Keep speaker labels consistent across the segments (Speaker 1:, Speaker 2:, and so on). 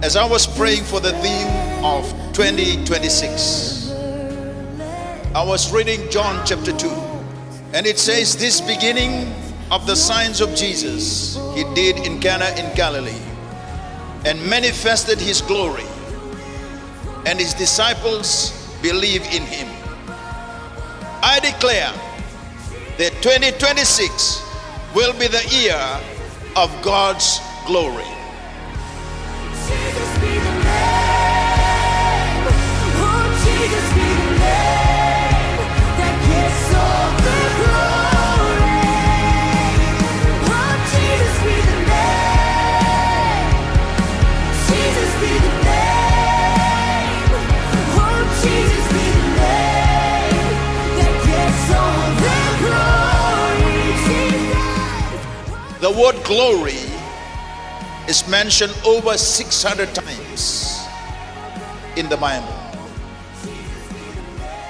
Speaker 1: As I was praying for the theme of 2026, I was reading John chapter 2, and it says, "This beginning of the signs of Jesus he did in Cana in Galilee, and manifested his glory, and his disciples believed in him." I declare that 2026 will be the year of God's glory.
Speaker 2: Jesus be the name. Oh, Jesus be the name that gets all the glory. Oh, Jesus be the name. Jesus be the name. Oh, Jesus be the name that gets all the glory. Jesus.
Speaker 1: The word glory is mentioned over 600 times in the Bible.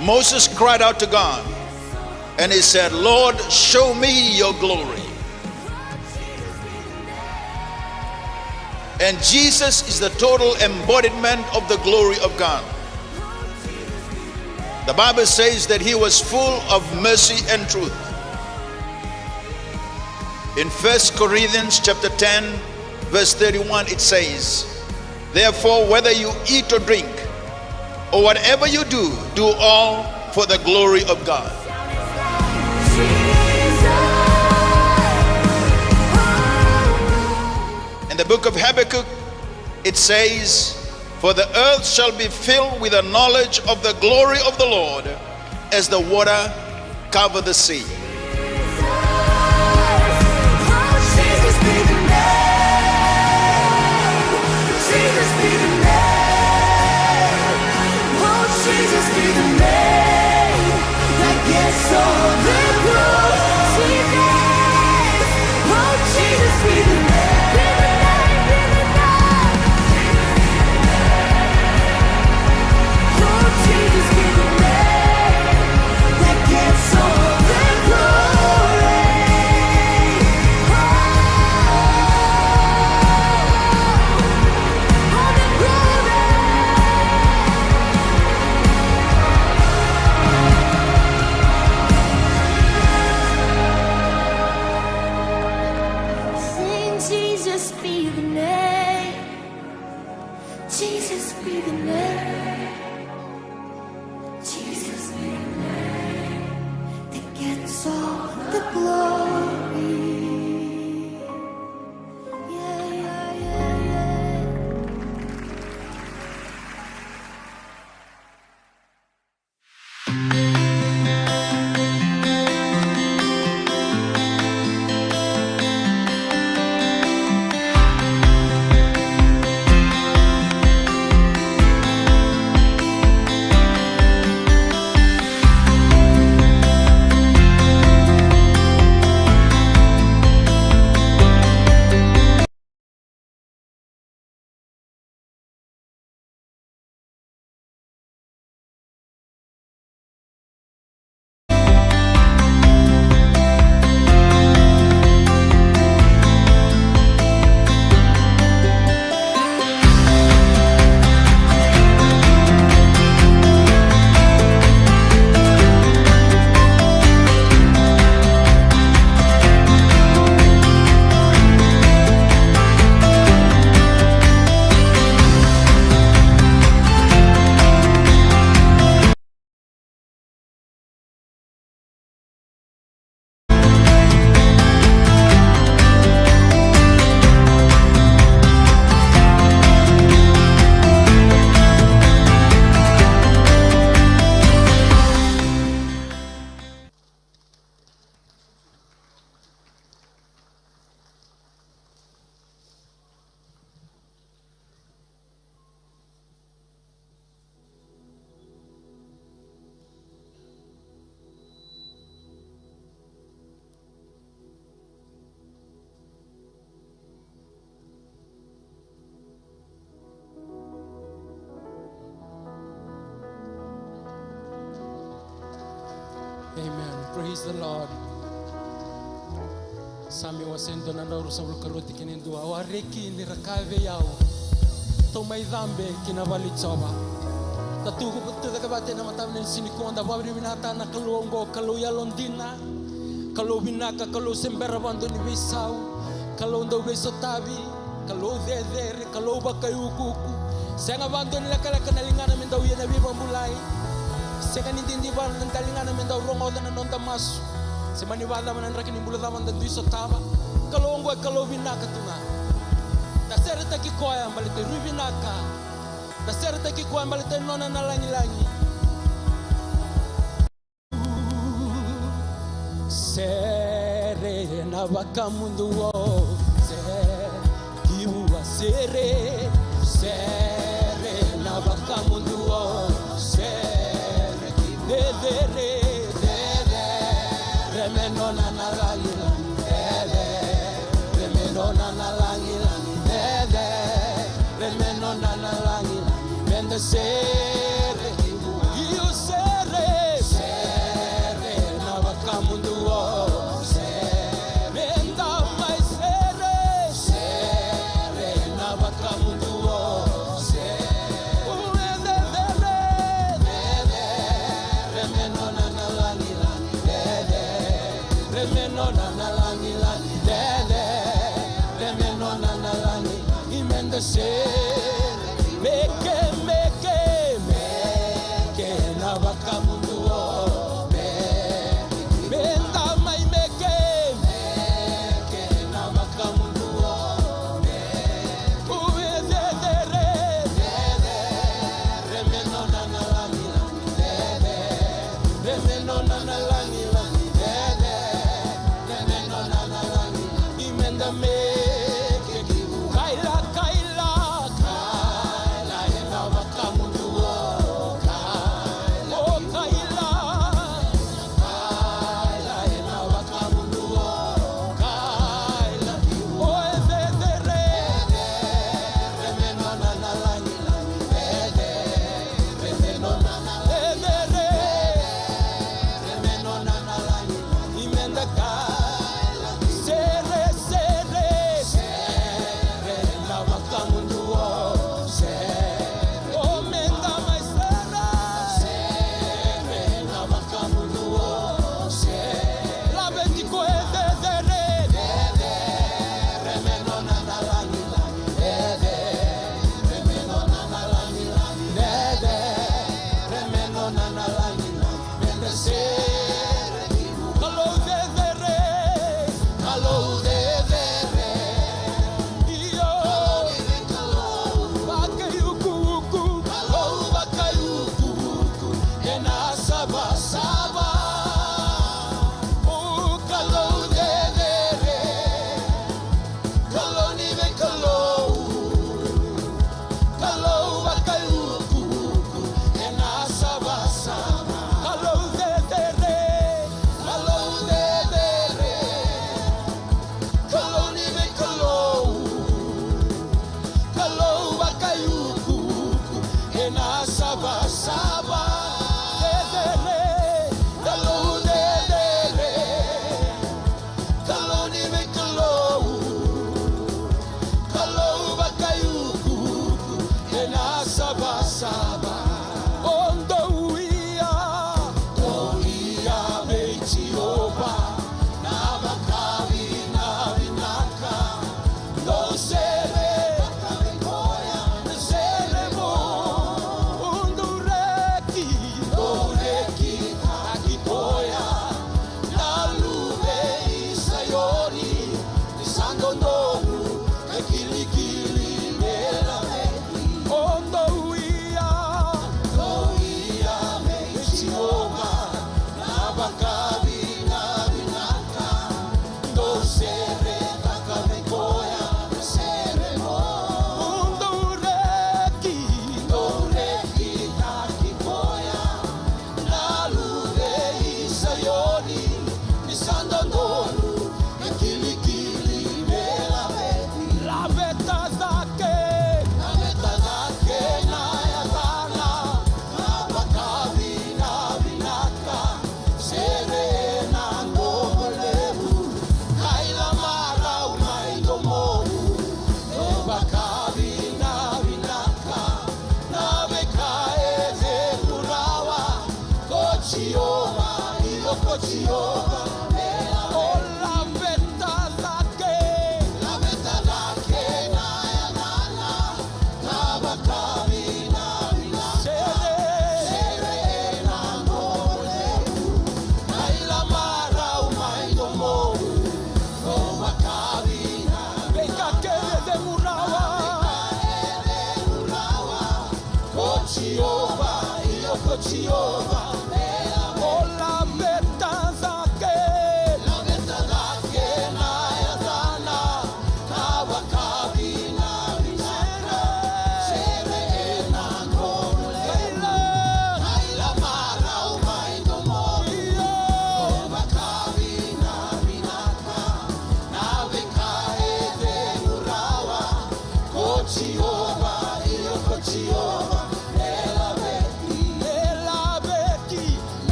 Speaker 1: Moses cried out to God and he said, "Lord, show me your glory." And Jesus is the total embodiment of the glory of God. The Bible says that he was full of mercy and truth. In 1 Corinthians chapter 10, verse 31, it says, "Therefore, whether you eat or drink, or whatever you do, do all for the glory of God." In the book of Habakkuk, it says, "For the earth shall be filled with the knowledge of the glory of the Lord, as the water cover the sea."
Speaker 2: Jesus be the name. Oh, Jesus be the name that gets all the glory. Oh, Jesus be the name. Be the name, be the name. Oh, Jesus be the name that gets all the glory. Jesus be the name. Jesus be the name. Jesus be the name that gets all the glory. Yeah, yeah, yeah, yeah.
Speaker 3: Amen. Praise the Lord. Sami wasendo na nauru sa ulkaruti kinindu awareki ni rakave yao. to mai dambe kina vali choba tatugo putu ka bate na matamne sinikonda babri binata na kalongo kaluya londina kalau binaka kalau sembera bando ni bisau kalau ndo besotabi kalau dedere kalau bakayuku senga bando ni lakala kanalingana mendau ya nabi bambulai senga nindindi ban kanalingana mendau rongo na nonda masu semani bada manandra kini bulu daman da bisotaba kalau ngwa kalau binaka tunga Taserta ki koya mbalite rubinaka. Taserta ki koya mbalite nona na langi. Sere na bakamundu wo. Sere kiwa sere. Sere na bakamundu wo. Sere dedere. Remenona na langi. Remenona na langi. Remenona na langi, mende sere, io sere, sere na bakamundu wo, sere, menda mai sere, sere na bakamundu wo, sere, uende dede, remenona na langi, dede, remenona na langi, dede, remenona na langi. Imende meke na bakamundu wo menda mai meke na bakamundu wo uede dere remenona na langi remenona na langi remenona na langi imenda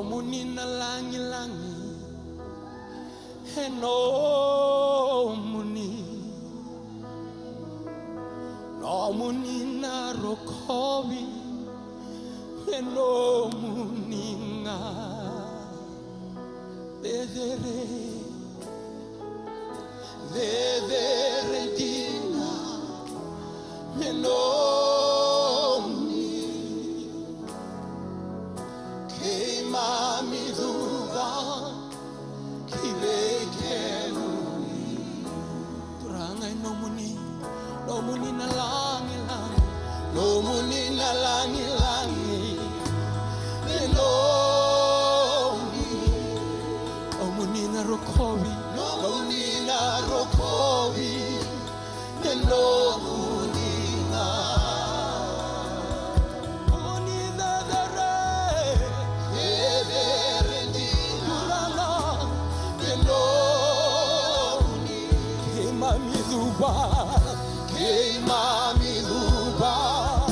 Speaker 3: Munina langi langi no munina rokobi no muninga vedere dina no Mami duva kilekelu Turangai no muni na langi langi no muni na langi langi no muni na rokobi no Mami Luba,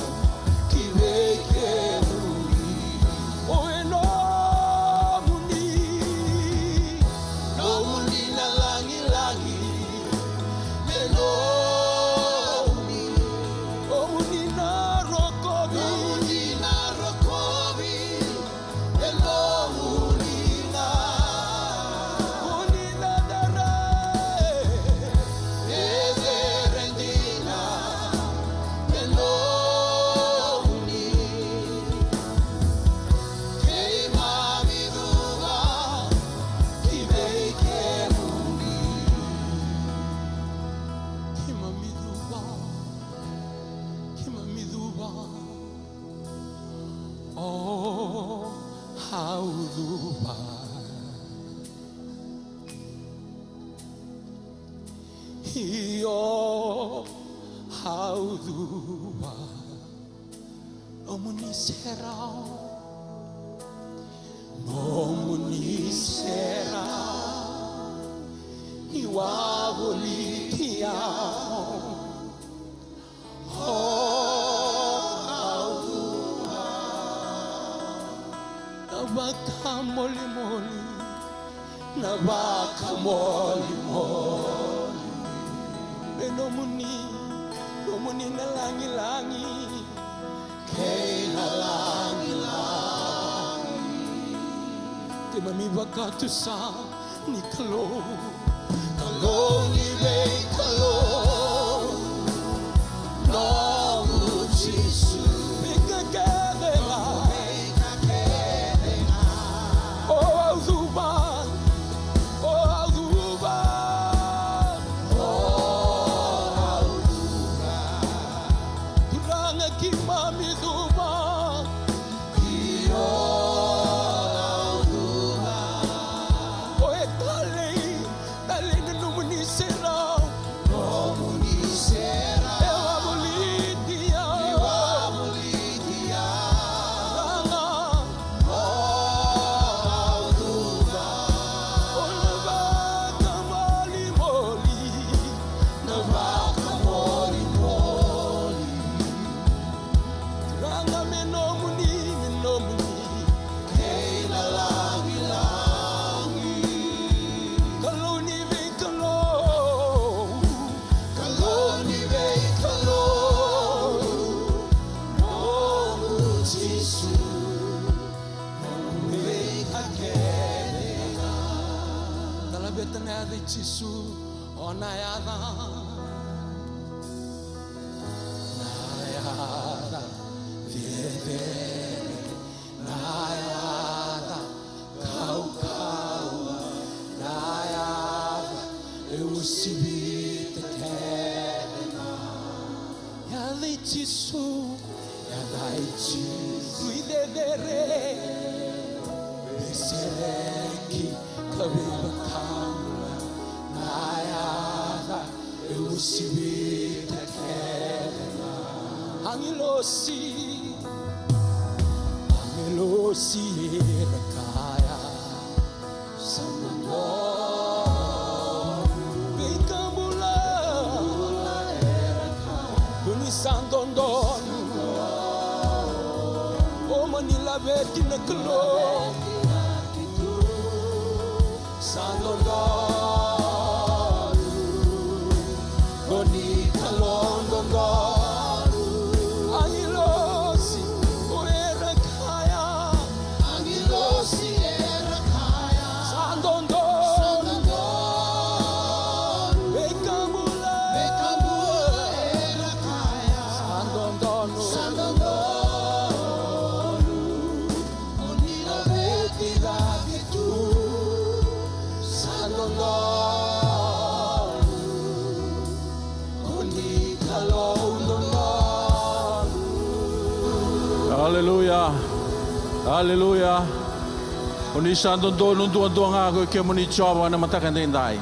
Speaker 3: Oh, how lupa Iyo how lupa Omunisera Omunisera Iwabolitia Nabaka moli moli, nabaka moli moli. Nomuni na langi langi, kay na langi langi. Di mami baka tu sa ni kalo ni bay kalo. No Jesus, bika kadela. Jisu onayada nayada vive nayada kau nayada eusibite kena yali Jisu yali Jisu idedere besereki kabibakam Ayada eusibita kena angelosi rekaya samano bikambula unisandondon o manila beti naklo sandondon Goni kalon gongoru Angilosi uera kaya Angilosi era kaya Sandondo Bekambula era kaya Sandondo Onila beti gagitu Sandondo
Speaker 4: Haleluya, haleluya. Unisan doon nunduan ako kaya mo ni Choba na matakan tinday.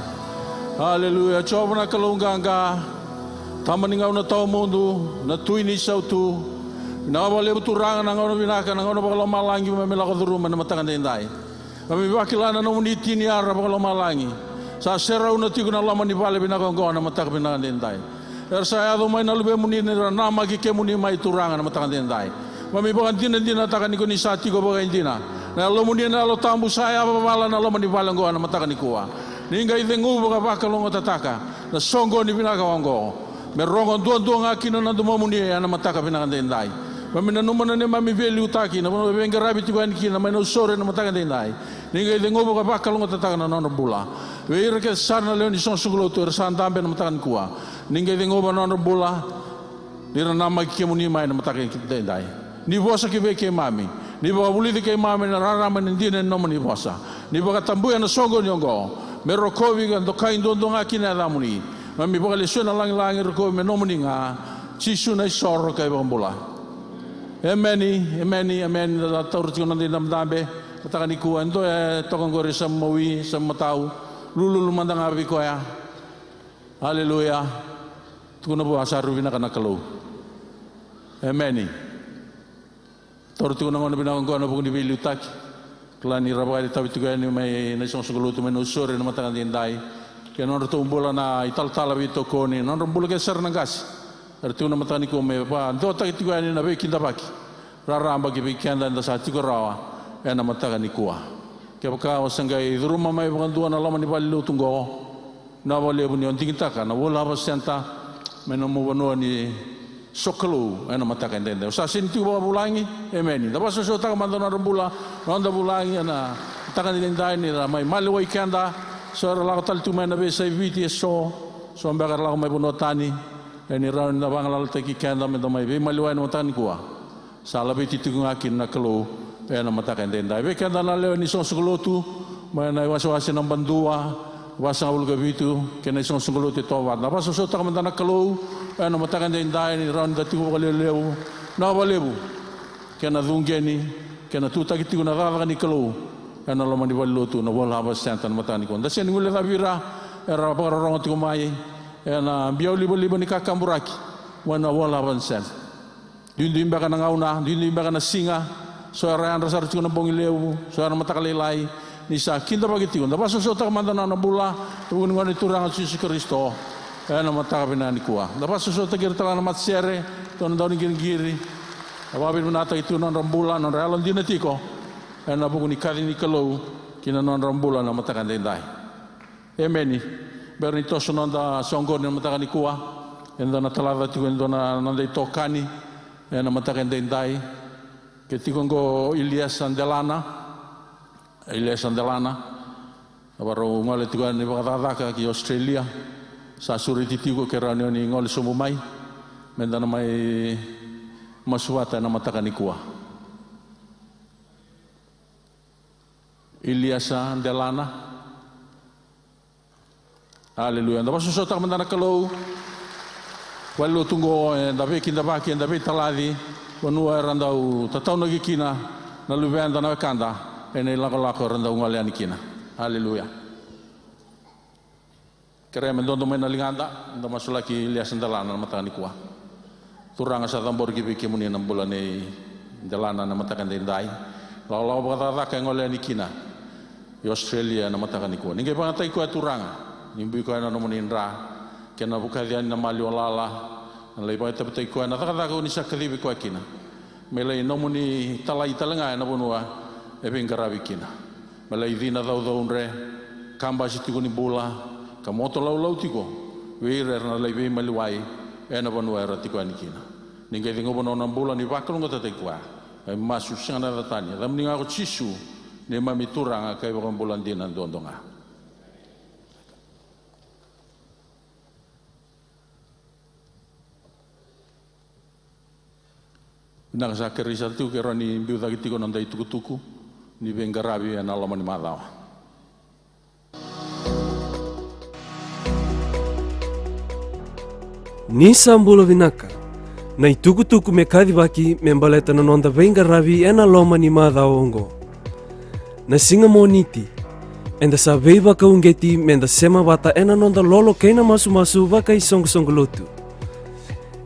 Speaker 4: Haleluya, Choba na kalunggang ka. Tama ni nga na tao mundo, na tuwi ni siya tu. Nakawali mo turangan ng ano binaka, ng ano baka malangi mamila ko duruman na matakan tinday. Kami bakilana na muniti ni Ara baka malangi. Sa seraw na tigo na laman ni Bale binaka ko na matakan tinday. Pero saya dumay na lube muni na namagi kaya muni may turangan na matakan tinday. Mami bakan din natakan ko ni sati ko bakan din na. Na lomuni na lo tambu saya babala na laman ni Bale ko na matakan ni kuwa. Ninga idengu baka bakalong tataka. Na songo ni binakawang ko. Merongon duan akin na dumamuni na mataka binakan tinday. Mami na numan na mami veli utaki na mami benga rabi tiban ki na may no sore na matakan tinday. Ninga idengu baka bakalong tataka na nono bula. Weira ke sarna leon ni son sugulo to san tambe na matakan kuwa. Ninga idengu ba nono bula. Nira nama kemuni mai na matakan tinday. Ni bosa ki be ke mami. Ni ba buli ke mami na rarama ndi na nomo ni bosa. Ni ba katambu na songo nyongo. Merokovi ga ndo kain ndo ngaki na damuni. Mami ba le sona lang rokovi me nomo ni nga. Chisu na soro kai bambola. Amen. Da taur tiko nandi nam dambe. Mataka ni kua. Ento tokang kore sa mawi, sa matau. Lulu mandang api ko ya. Haleluya. Tuko na po asaru bina ka nakalo. Amen. Taur tiko na ngona bina ko na po ni bilutak. Klani rabay tabi tiko ni may naisong suguluto may nusuri na mataka ndai. Kaya nong tumbola na ital-tala bito ko ni nong rumbola kaya sar nangkas. Artiuna mataka ni ko may pa. Ando taki tiko ni na be kindabaki. Raramba ki bikianda nda sa tiko rawa. Ena mataka ni kuwa. Kaya baka wasanggay duruma may pangandua na laman ni balilu tunggo. Na wale bu ni onting taka na wala ba senta menomo wano ni sokolo ena mataka ndende. Sa sinti ba bulangi amen. Da baso so taka mandona rumbula ronda bulangi na taka ni ndai ni may malway kanda so la tal tu mena be sai viti so ambagar la may bunotani eni raun na bangala taki kanda me do may be malway no tani kuwa. Sa labi titu ngakin na kalo ena mataka ndende. Be kanda na leo ni so sokolotu may na waswasi ng bandua. Wasa ulga bitu kena isong sunggulo ti tawad. Napa susota ka mandana kalau ano matakan din dai ni round dati ko kalelew na balebu kena dungeni kena tuta kiti ko nakaka ni kalau ano laman di baluto na wala ba sentan matani ko. Dasen ngule rabira era para rong ti ko mai ena biaw libo ni kakamburaki wana wala ba sen. Dindi imba kana ngauna dindi imba kana singa suara rasa ko na bongilew suara matakalilay nisa kinda bagiti ko dapat susota mandana na bula tugun ngani turang Yesus Kristo na mataka binani kuwa dapat susota kirtala na matsere ton daw ni giri ababin manata itu non rambula non realon dinatiko na bugun ikali ni kalau kina non rambula na mataka dendai amen bernito sonon da songgon na mataka ni kuwa endo na talava tu endo na nandai tokani na mataka dendai ketiko go Ilias Andelana baru ngole tuan ni bakataka ki Australia sa suri titigo kerano ni ngole sumumai mendana mai masuata na mataka ni kuwa Ilias Andelana haleluya nda basu sota mendana kalau walu tunggo ndabe kindabaki ndabe taladi wanua randau tatau nagi kina na lubenda na kanda ene lako renda ungalian kina haleluya kere mendondo mena linganda nda masulaki Ilias Andelana na mataka ni kuwa turanga sa tambor gibi kimuni ng bulan ni Andelana na mataka ni dai law bakataka ngolian kina Australia na mataka ni kuwa ningay pangatay ko turanga nimbi ko na naman indra kena bukadian na maliwalala na laibay tapitay ko na takataka ni sa kalibi ko kina melay nomuni talay talanga na bunwa ebing garabi kina malay dina daw unre kamba sitiko ni bula kamoto law tiko weir na lay maliwai ena banwa ratiko ani kina ningay dingo bono ng bula ni baklo ngotatay kwa ay masusang na ratanya lam ninga ko chisu ni mamiturang kay bakong bulan din ang dondonga nakasakir risal tu kero ni biuda kitiko nandai tuku-tuku ni bengarabi na alaman ni madaw.
Speaker 5: Ni sambulo vinaka na ituku-tuku me kadibaki membaleta na nonda bengarabi na loma ni madaw ongo. Na singa moniti enda sa veiva kaungeti menda sema bata na nonda lolo kaina masu-masu baka isong-song lotu.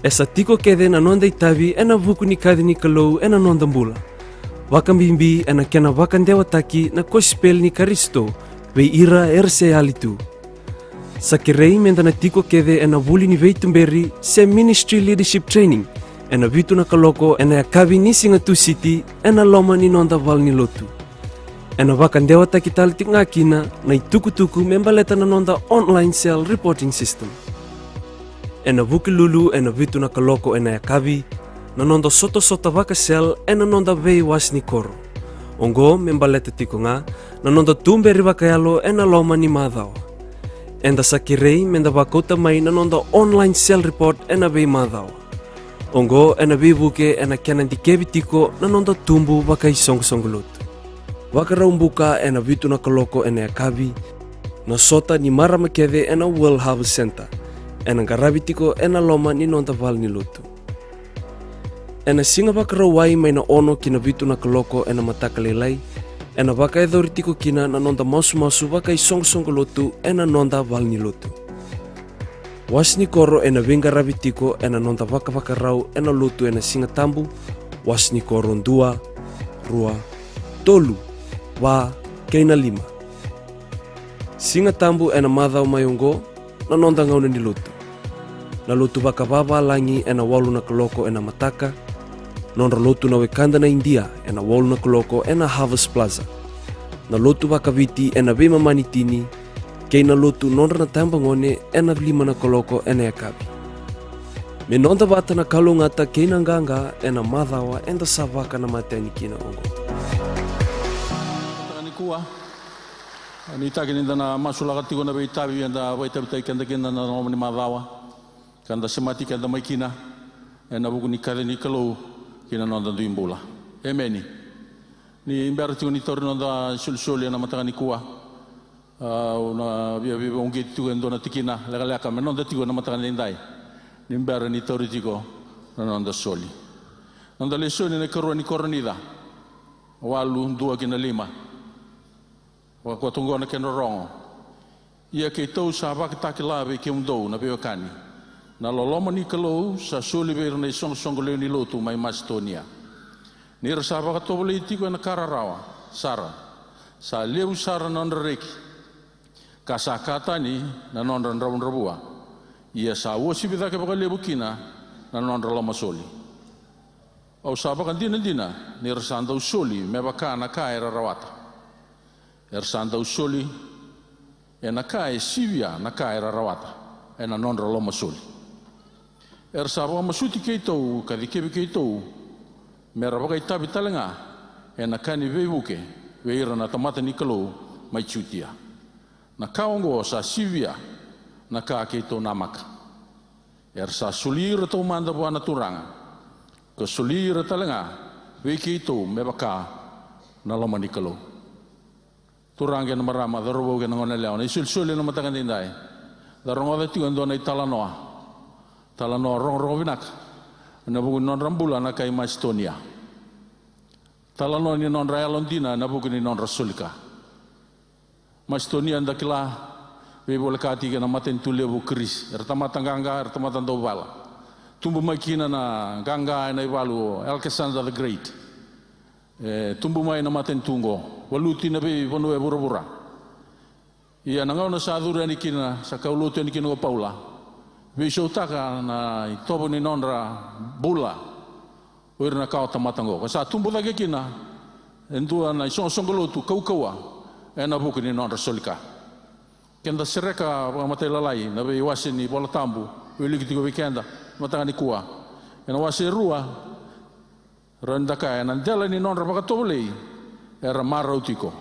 Speaker 5: Esa tiko kede na nonda itabi na vuku ni kadi ni kalau na nonda mbula. Wakambimbi ana kena wakandewa taki na gospel ni Kristo we ira erse alitu. Sakirei menda na tiko kede ana wuli ni veitumberi se ministry leadership training ana vitu na kaloko ana yakabi ni Singatu City ana loma ni nonda val ni lotu. Ana wakandewa taki taliti ngakina na ituku-tuku membaleta na nonda online cell reporting system. Ana vuki lulu ana vitu na kaloko ana yakabi na nonda soto-sota vaka sel na nonda vei was ni koro. Ongo membaleta tiko nga na nonda tumberi vaka yalo na loma ni madhaw. Enda sakirei menda vakota mai na nonda online cell report na vei madhaw. Ongo na vei vuke na kianan dikebi tiko na nonda tumbu vaka isong-song lutu. Vaka raumbuka na vitu na kaloko na yakabi na sota ni maramakede na World Harvest Center na garabi tiko na loma ni nonda val ni lutu. ena singa wakarawai mai na ono kina vitu na kaloko ena mataka lelai, ena waka e tiko kina na nonda masu waka i songo lotu ena nonda valni lotu. Wasni koro ena venga ravi tiko ena nonda waka rau ena lotu ena singa tambu, wasni koro 2, 2, 3, wa, keina 5. Singa tambu ena madhau mayongo na nonda ngauna ni lotu. Na lotu waka wawa langi ena walu na kaloko ena mataka, nonra lotu na wekanda na India ena walu na kaloko ena Harvest Plaza. Na lotu waka viti ena vema manitini, keina lotu nonra na tambangone ena 5 na kaloko ena yakabi. Me nonda wata na kalongata keina nganga ena madhawa enda savaka na mateani kina ongo.
Speaker 4: Kuwa ni takinda na masulaka tiko na beitabi enda waitabi kanda kenda na nomani madhawa kanda semati kanda maikina ena buku ni kale ni kalau kina nonda duimbula emeni ni imbara tiko ni tori nonda sul na mataka ni kuwa una via ongi tiko ndona tikina lega me nonda tiko na mataka ni ndai ni imbara ni tori tiko na nonda soli nonda le soli ne koronida walu 2 kina 5 wa ko tungo na keno rongo ia ke tau sa ba ka lawe ke mdo na beokani na loloma ni kalo sa soli be na song le ni lotu mai Macedonia ni rasa ba ka tobole tiko na kararawa sara sa leu sara non reki ka sakata ni na non rabua ia sa wosi be ka ba lebu kina na non loma soli au sa ba kan dina ni rasa ndo soli me ba kana ka era rawata Ersanda usoli ena kai sivia na kai rawata ena nondra loma soli ersaba masuti keito kadikebi keito mera bagai tabi talenga ena kani vebuke veira na tamata nikalo mai chutia na kaongo sa sivia na ka keito namaka ersa sulira to manda buana turanga ke sulira talenga ve keito mebaka na loma nikalo Turangge na marama, darubo ke nangone leon. Isul-suli na matakan tinday. Darongo da tiwan doon ay talanoa. Talanoa rong binak. Nabukin non rambula na kay Macedonia. Talanoa ni non Rayalondina, nabukin ni non Rasulika. Macedonia ang dakila, bibolekati ka na matin tulebu Kris. Ertamatang ganga, ertamatang dobala. Tumbu makina na ganga na ibalu, Alexander the Great. Tumbu mai na maten tungo waluti na be vonu e bura ia nangau na sadura ni kina sa kauluti ni kina Paula be shotaka na tobo ni nonra bula ur na kau tamatango sa tumbu lagi kina entua na songolotu kaukawa ena buku ni nonra solika kenda sereka mate lalai na be wasini bola tambu uliki tigo weekenda matanga ni kuwa ena wasi rua Randa kaya nandela ni non rabaka tobole era marautiko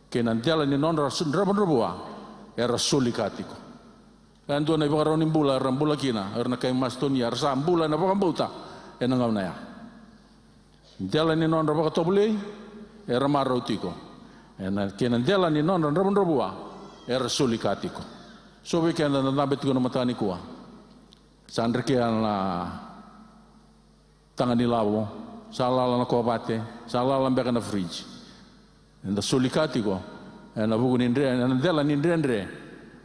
Speaker 4: ke nandela ni non rabua era solikatiko ando na ibaro ni bula rambula kina erna kay Macedonia ersa bula na bakambuta enangau na ya nandela ni non rabaka tobole era marautiko ena ke nandela ni non rabua era solikatiko so we kenda na nabetiko na matani kuwa sandre ke la tangani lawo Salala na kobate, salala mbeka na fridge. Enda solikati ko, ena buku nindre, ena dela nindre,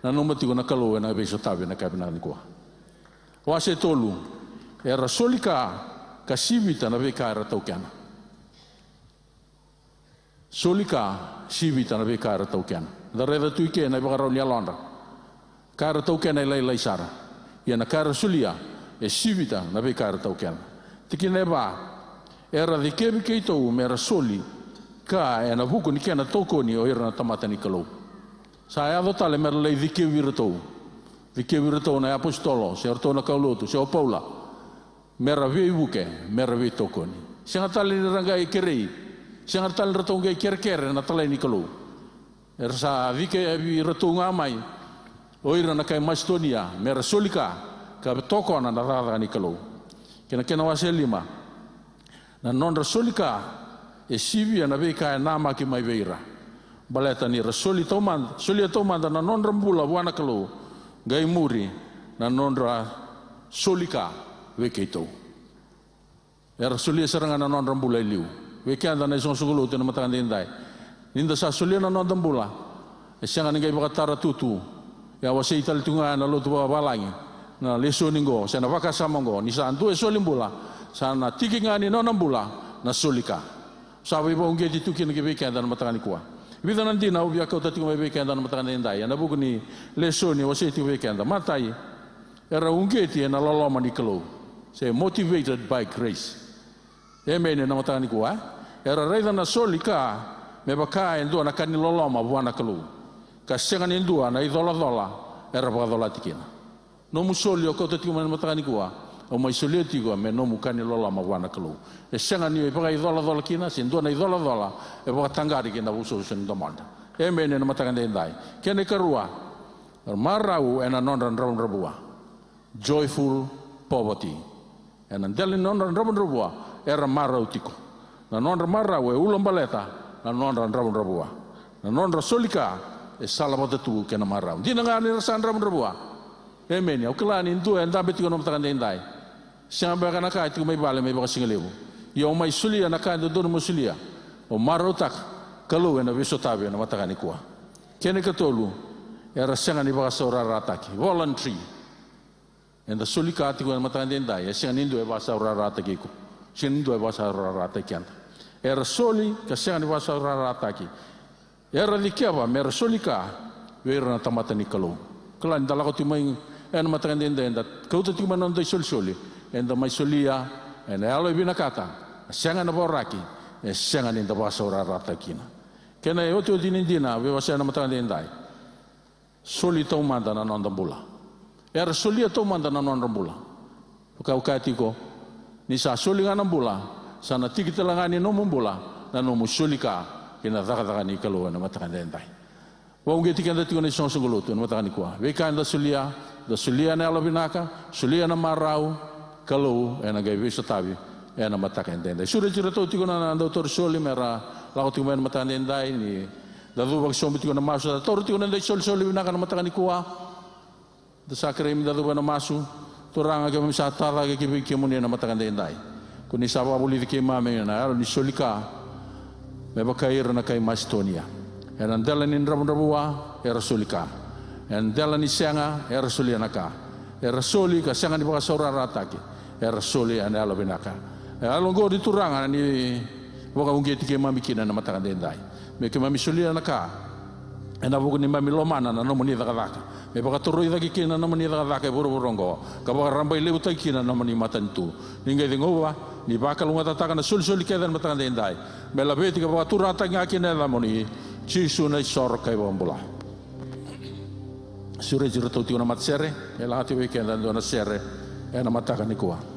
Speaker 4: na numati ko na kalu, ena beso tabi na kabina ni ko. Wase tolu, era solika kasibita na beka era taukiana. Solika sibita na beka era taukiana. Dareda tuike na beka rauni alonda. Kara taukiana ilai sara. Ia kara solia, sibita na beka era taukiana. Tikine ba era de kebi keito mera soli ka ena buku ni kena toko ni o era tamata ni kalau saya do tale mera le de kebi reto na apostolo se orto na kaulotu se Paula mera ve buke mera ve toko ni senga tale ni ranga e kerei senga tale reto ngai kerker na tale ni kalau ersa vike vi reto ngamai o era na kai Macedonia mera solika ka toko na rara ni kalau kena waselima na non rasolika e sivia na veka na maki mai veira baleta ni rasoli toman solia toman na non rambula buana kalau gai muri na non ra solika vekeito Era sulia serangan non rambula liu. Weekend na isong sugulu na matakan dindai. Ninda sa sulia na non rambula. Siang ngai bakatara tutu. Ya wasi ital tunga na lo tua balangi. Na leso ningo sana vaka samongo ni sa antu solimbula. Sana tikingani non rambula na sulika. Sabi ba unge ditukin ke weekend na matakan kuwa. Vida nanti na ubia kau tati mai weekend na matakan dindai. Na buku ni leso ni wasi itu weekend. Matai. Era unge ti na loloma ni kelo. Say motivated by grace. Amen na matakan kuwa. Era raida na solika me baka endo na kaniloloma buana kelo. Kasengan indua na idola era bagadola tikina. No musoli o kota tikuma matani kuwa o mai soli tikua me no mukani lola mawana kelu. E sengan ni baga idola kina sindua na idola e baga tangari kina buso sen domanda. E mene na matani ndai. Kene karua marau ena non raun rabua. Joyful poverty. Ena ndeli non raun rabua era marau tiko. Na non marau e ulam baleta na non raun rabua. Na non solika e sala bota tu kena marau. Di ngani rasan raun rabua. Amen ya. Ukelani intu enda beti kono matakan dendai. Siang ba kana kai tu mai bale mai ba singalebu. Yo mai sulia na kai do mo sulia. O marotak kalu ena bisotabe na matakan kuwa. Kene katolu era siang ni ba saura rataki. Voluntary. Enda sulika ti kono matakan dendai. Siang indu e ba saura rataki ku. Siang indu e ba saura rataki anta. Era soli ka siang ni ba saura rataki. Era dikiaba mer solika vera na tamata ni kalu. Kelan dalam kau timai en matakan denda kau tu timai nonton soli enda mai solia en alo bina kata siangan apa raki siangan inda bahasa orang rata kina kena yotu dina we wasa na matakan denda soli tau manda na nonton bola era solia tau manda na nonton bola kau katiko ni sa soli ngana bola sana tiki telangani nomu bola na nomu solika kena zaka ni kalau na matakan denda. Wong geti kan dati ko ni song sunguluto na matakan kuwa. Wekan da sulia na alabinaka, sulia na marau, kalau ena gay bisa tabi, ena matakan dendai. Sudah cerita tu ko na Dr. Soli mera lako tu men matakan dendai ni dadu bag sombi ko na masu da tor tu ko na Soli binaka na matakan kuwa. Da sakrim dadu ba na masu, turanga ke misa tala ke ki mo na matakan dendai. Kuni saba buli ke mame na alo ni solika. Me bakair na kay Macedonia. Era ndela ni rabua era solika. Ndela ni sianga era solianaka. Era soli ka sianga ni baka saura rataki. Era soli ane alo binaka. Alongo di turanga ni baka ungeti ke mami kina na matakan dendai. Me ke mami solianaka. Ena buku ni mami lomana na no muni dakadaka. Me baka turui daki kina na muni dakadaka buru-burongo. Ka baka rambai lebu tai kina na muni matantu. Ningai dingowa ni baka lunga tataka na soli kedan matakan dendai. Me labeti ka baka turata ngaki na muni Cisu na sor kay bombola. Sure jiro toti na matsere, ela hati weekend ando na sere, ena mataka ni kuwa.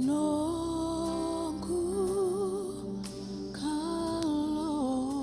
Speaker 2: Nunggu kalau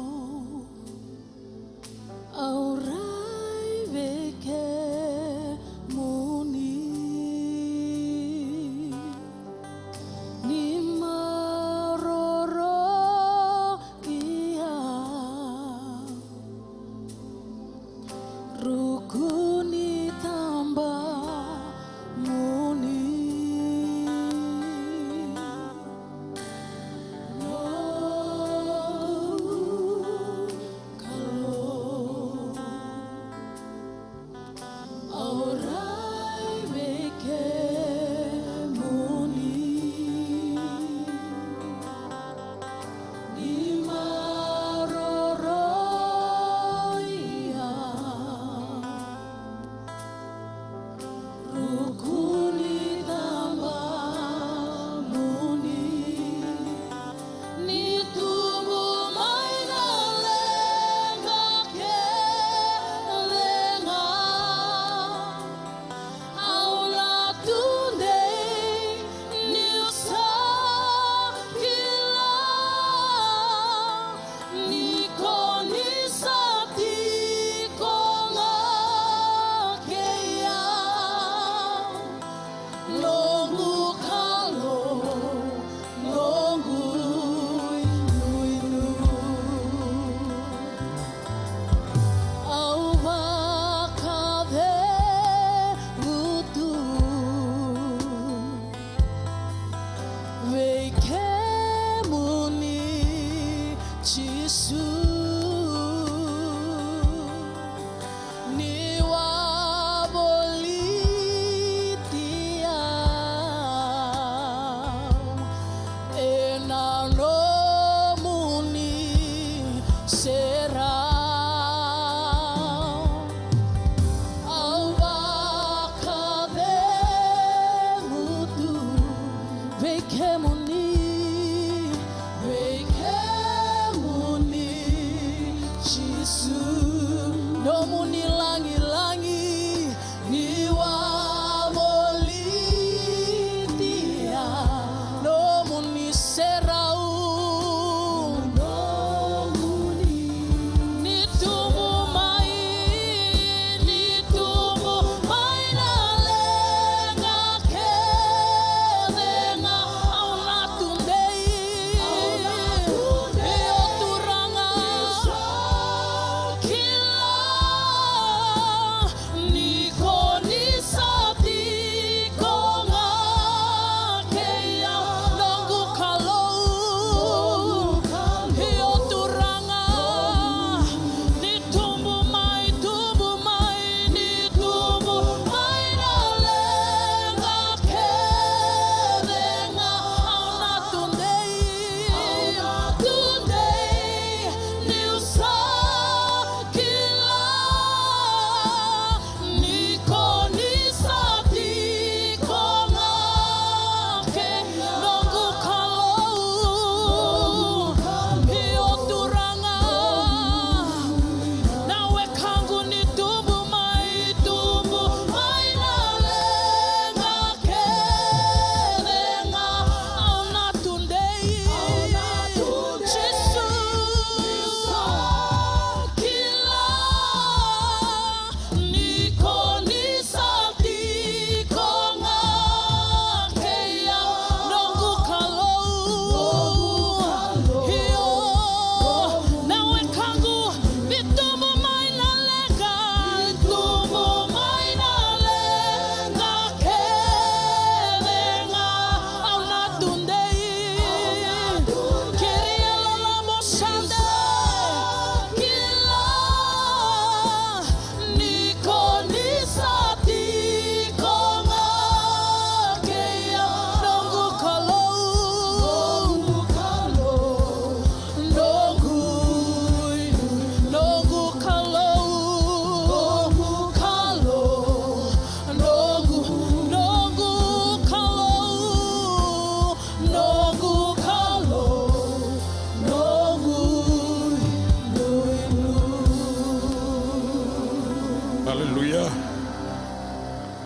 Speaker 6: Haleluya.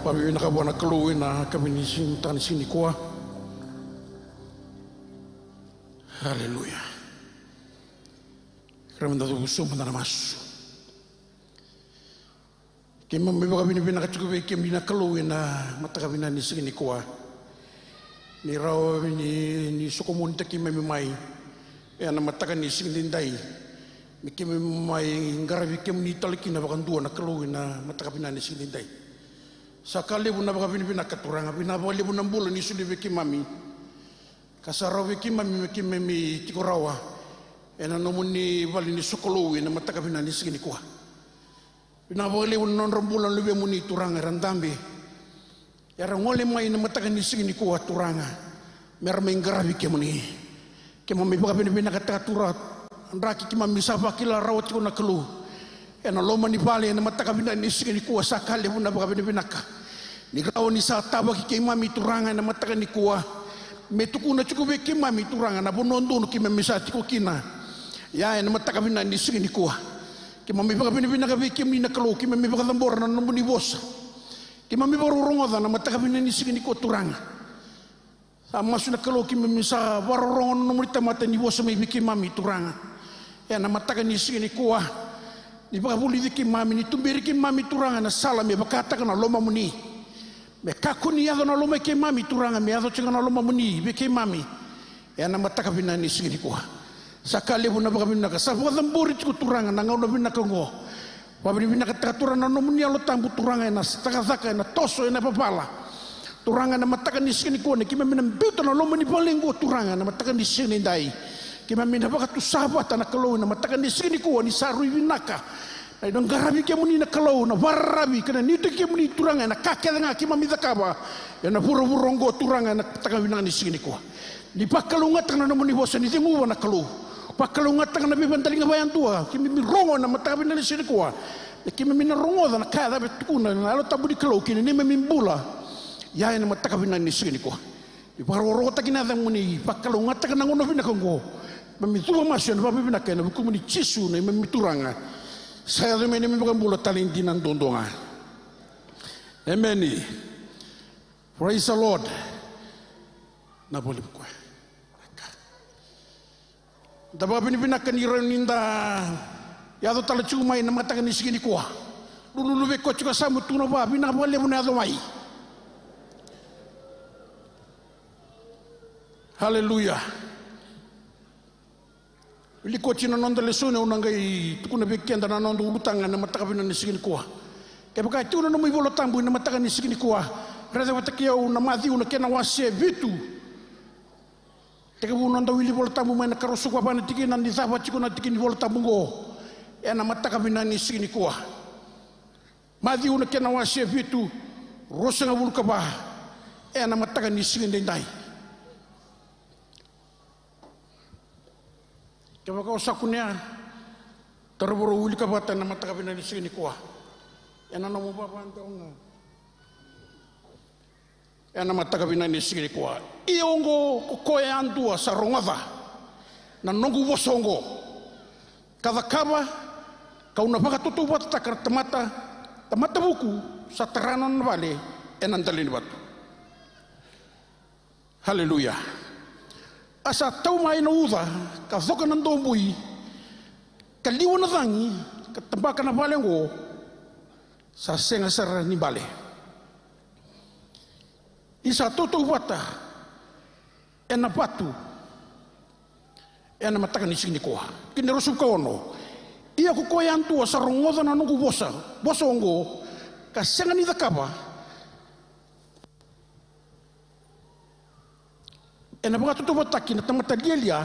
Speaker 6: Pabi na kabuana kaluwi na kami ni tani sini kuah. Haleluya. Kami dah tu usum pada mas. Kami membawa kami ni nak cukup kami nak kaluwi na mata kami ni sini kuah. Ni raw ni sukumun taki memai. Ya na mata kami sini dai. Kami mai ngarabi kami ni taliki na bakan dua na kaluwi na mata kami ni sini dai. Sakali pun nak kami nak keturang, kami nak boleh pun 6 bulan ni sudah beki mami. Kasaraw beki mami tikurawa. Ena nomun ni bali ni sokolowi na mata kami ni sini kuah. Nak boleh pun 6 bulan lebih muni turang randambe. Yarang oleh mai na mata kami sini kuah turanga. Mer menggarabi kami ni. Kami kami nak katurat. Raki kima misapa kila rawat ko na kelu. Ena loma ni bali na mata kami ni sini kuah sakali pun nak kami binaka. Ni raw ni sa taba ki mami turanga na mata kami kuah. Metukuna cukup ki mami turanga na bonondon ki memisati ko kina. Ya na mata kami ni sini kuah. Ki mami kami binaka ki na kelu ki mami bakatambor na nomuni bosa. Ki mami barurongoda na mata kami ni sini kuah turanga. Sama sudah kelu ki memisa barurongon nomuri tamata ni bosa mai ki mami turanga. Ya na mata kami sini kuah. Ni bakabuli ki mami ni tumbiri ki mami turanga na sala me bakata kana loma muni. Me kakuni ya na loma ki mami turanga me ado cingana loma muni be ki mami. Ya na mata kami ni sini kuah. Sakali pun nak kami nak sabu lemburi ku turanga na ngau na kongo. Pabri bina katatura na nomuni alo tambu turanga na stakazaka na toso na papala. Turanga na mata kami sini kuah ni ki mami na bito na loma ni palengo turanga na mata kami sini dai. Kima mina baka tu sahabat na kalau na matakan di sini kuah ni sarui binaka. Ay dong garabi kemu ni na kalau na warabi kena nitu kemu ni turanga na kakek nga kima mida kaba. Ya na puro rongo turanga na matakan binang di sini kuah. Di pakalungat na namun ni bosan ni timu na kalau. Pakalungat na bibantaling bayan tua. Kimi rongo na matakan binang di sini kuah. Kimi mina rongo na kada betukuna na alo tabu di kalau kini ni memimbula. Ya na matakan binang di sini kuah. Di paroro takinada muni pakalungat na ngono binakongo. Memitua masih na papi pinakay na buku ni cisu na memituranga. Saya tu meni bukan bola talintinan dondonga. Amen. Praise the Lord. Na boleh buku. Tapi papi ni pinakay ni Raninda. Ya tu tala cuma ina mata kan isigi kuah. Lulu beko cuka samu tu na papi na boleh pun ada mai. Hallelujah. Ili kochi na nonda lesone unangai tukuna bekianda na nonda ulutanga na mataka bina ni sigini kuah. Kaya baka itu na numi bolo tambu na mataka ni sigini kuah. Rada watakia una mathi una kena wase vitu. Teka bu nonda wili bolo tambu maina karosu kwa pana tiki na nizaba chiko na tiki ni bolo tambu ngo. Ya na mataka bina ni sigini kuah. Mathi una kena wase vitu. Rosa nga bulu kabah. Ya na mataka ni sigini ndai. Kaya kau sakunya terburu uli kabatan nama tak kabina di sini kuah. Yang nama mau apa antau nga? Yang nama tak kabina di sini kuah. Iongo kokoe antua sarongava. Nanongu bosongo. Kada kaba kau napaka tutuba takar temata buku sateranan vale enantalin batu. Haleluya. Asa tau mai na uva ka zoka nan dombui ka liwa na dangi ka tambaka na balengo sa senga sara ni bale isa toto wata ena patu ena mataka ni sini koa kini rosu kono ia ko koyan tua sa rongoda na nungu bosongo ka senga ni dakaba ena baka tutu bataki na tamata lielia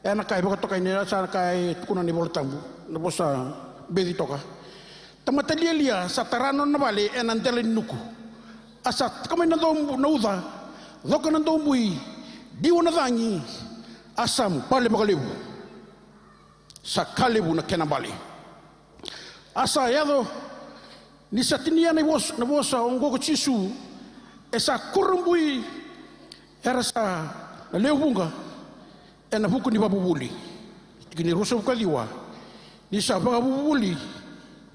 Speaker 6: ena kai baka tokai ni sa kai tukuna ni boltambu na bosa bedi toka tamata lielia sa tarano na bale ena ndele nuku asa kama na dombu na uda zoka na dombui diwa na dangi asam pale baka lebu sa kalebu na kena bale asa yado ni satinia na bosa ongo ko chisu esa kurumbui era sa leo bunga ena buku ni babubuli kini rusa kaliwa ni sa babubuli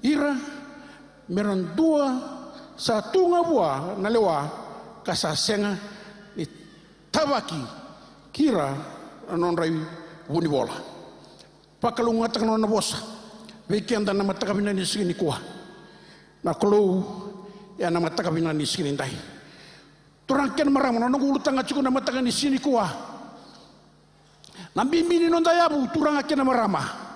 Speaker 6: ira meron dua sa tunga bua na lewa kasasenga ni tabaki kira anon rai wuni bola pakalunga takno na bosa weekend na matakabina ni sini kuah na kalau ya na matakabina ni sini dai turangken marang na ngulu tanga ciku na matakan ni sini kuah nambi mini non dayabu turangaken marama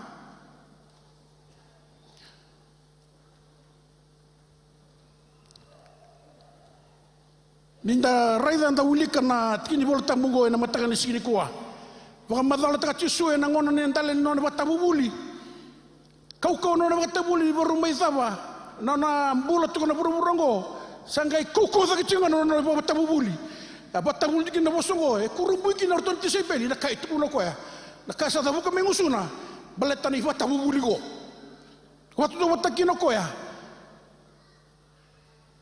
Speaker 6: Ninda raida anda ulika na tikini bol tamungo na matakan ni sini kuah. Waka madala taka tisue na ngono ni ndalen no na batabuli. Kau no na batabuli baru mai saba. Na na mbula tuko na burongo. Sangai kuko taka tinga no na batabuli. Ya batabuli tikina bosongo e kurumbu kina roton tisebeli na kai tuko no koya. Na kasa tabuka mengusuna. Baletani batabuli go. Watu do batakino koya.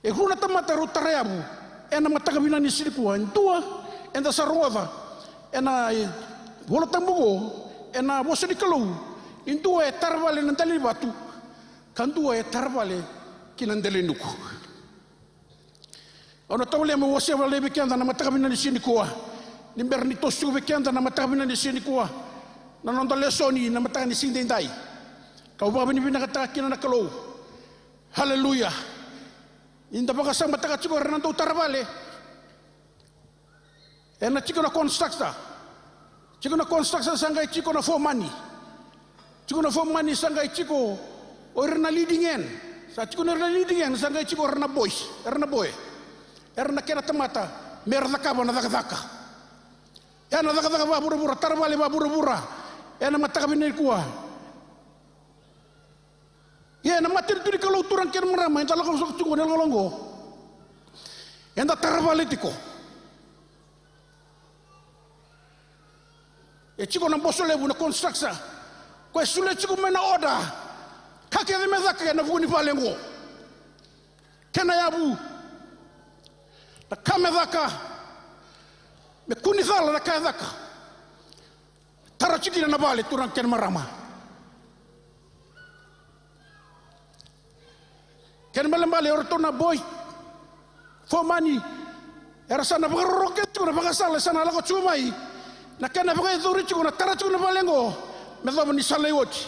Speaker 6: E huna tamata rotareabu. Ena matakabina ni silipua entua enda sarova ena bola tambugo ena bosa di kalau entua e tarvale nantali batu kantua e tarvale kinandele nuku ona tawle mo wose vale bekenda na matakabina ni sinikua ni berni tosu bekenda na matakabina ni sinikua na nonda lesoni na matakani sindendai kau ba bini bina kata kina na kalau haleluya inda baka sang mataka chiko renando tarvale ena chiko na constructa sangai chiko na for money sangai chiko orna leading en sa chiko na leading en sangai chiko orna boy erna kena tamata merda kaba na daka ena daka ba bura tarvale ba bura ena mataka binel kuah ya na mater tu di kalau turang ker merama entah kalau sok tunggu nel golongo enda tarvaletico e chico na boso lebu na construction ko sule chico mena oda kake de mezaka na vuni valengo kena yabu na kamezaka me kunizala na kazaka tarachiki na vale turang ker merama Ken malembale ortona boy for money era sana roket kuna bakasala sana lako chumai na kana bakai zuri kuna tara kuna balengo mezo ni salewoti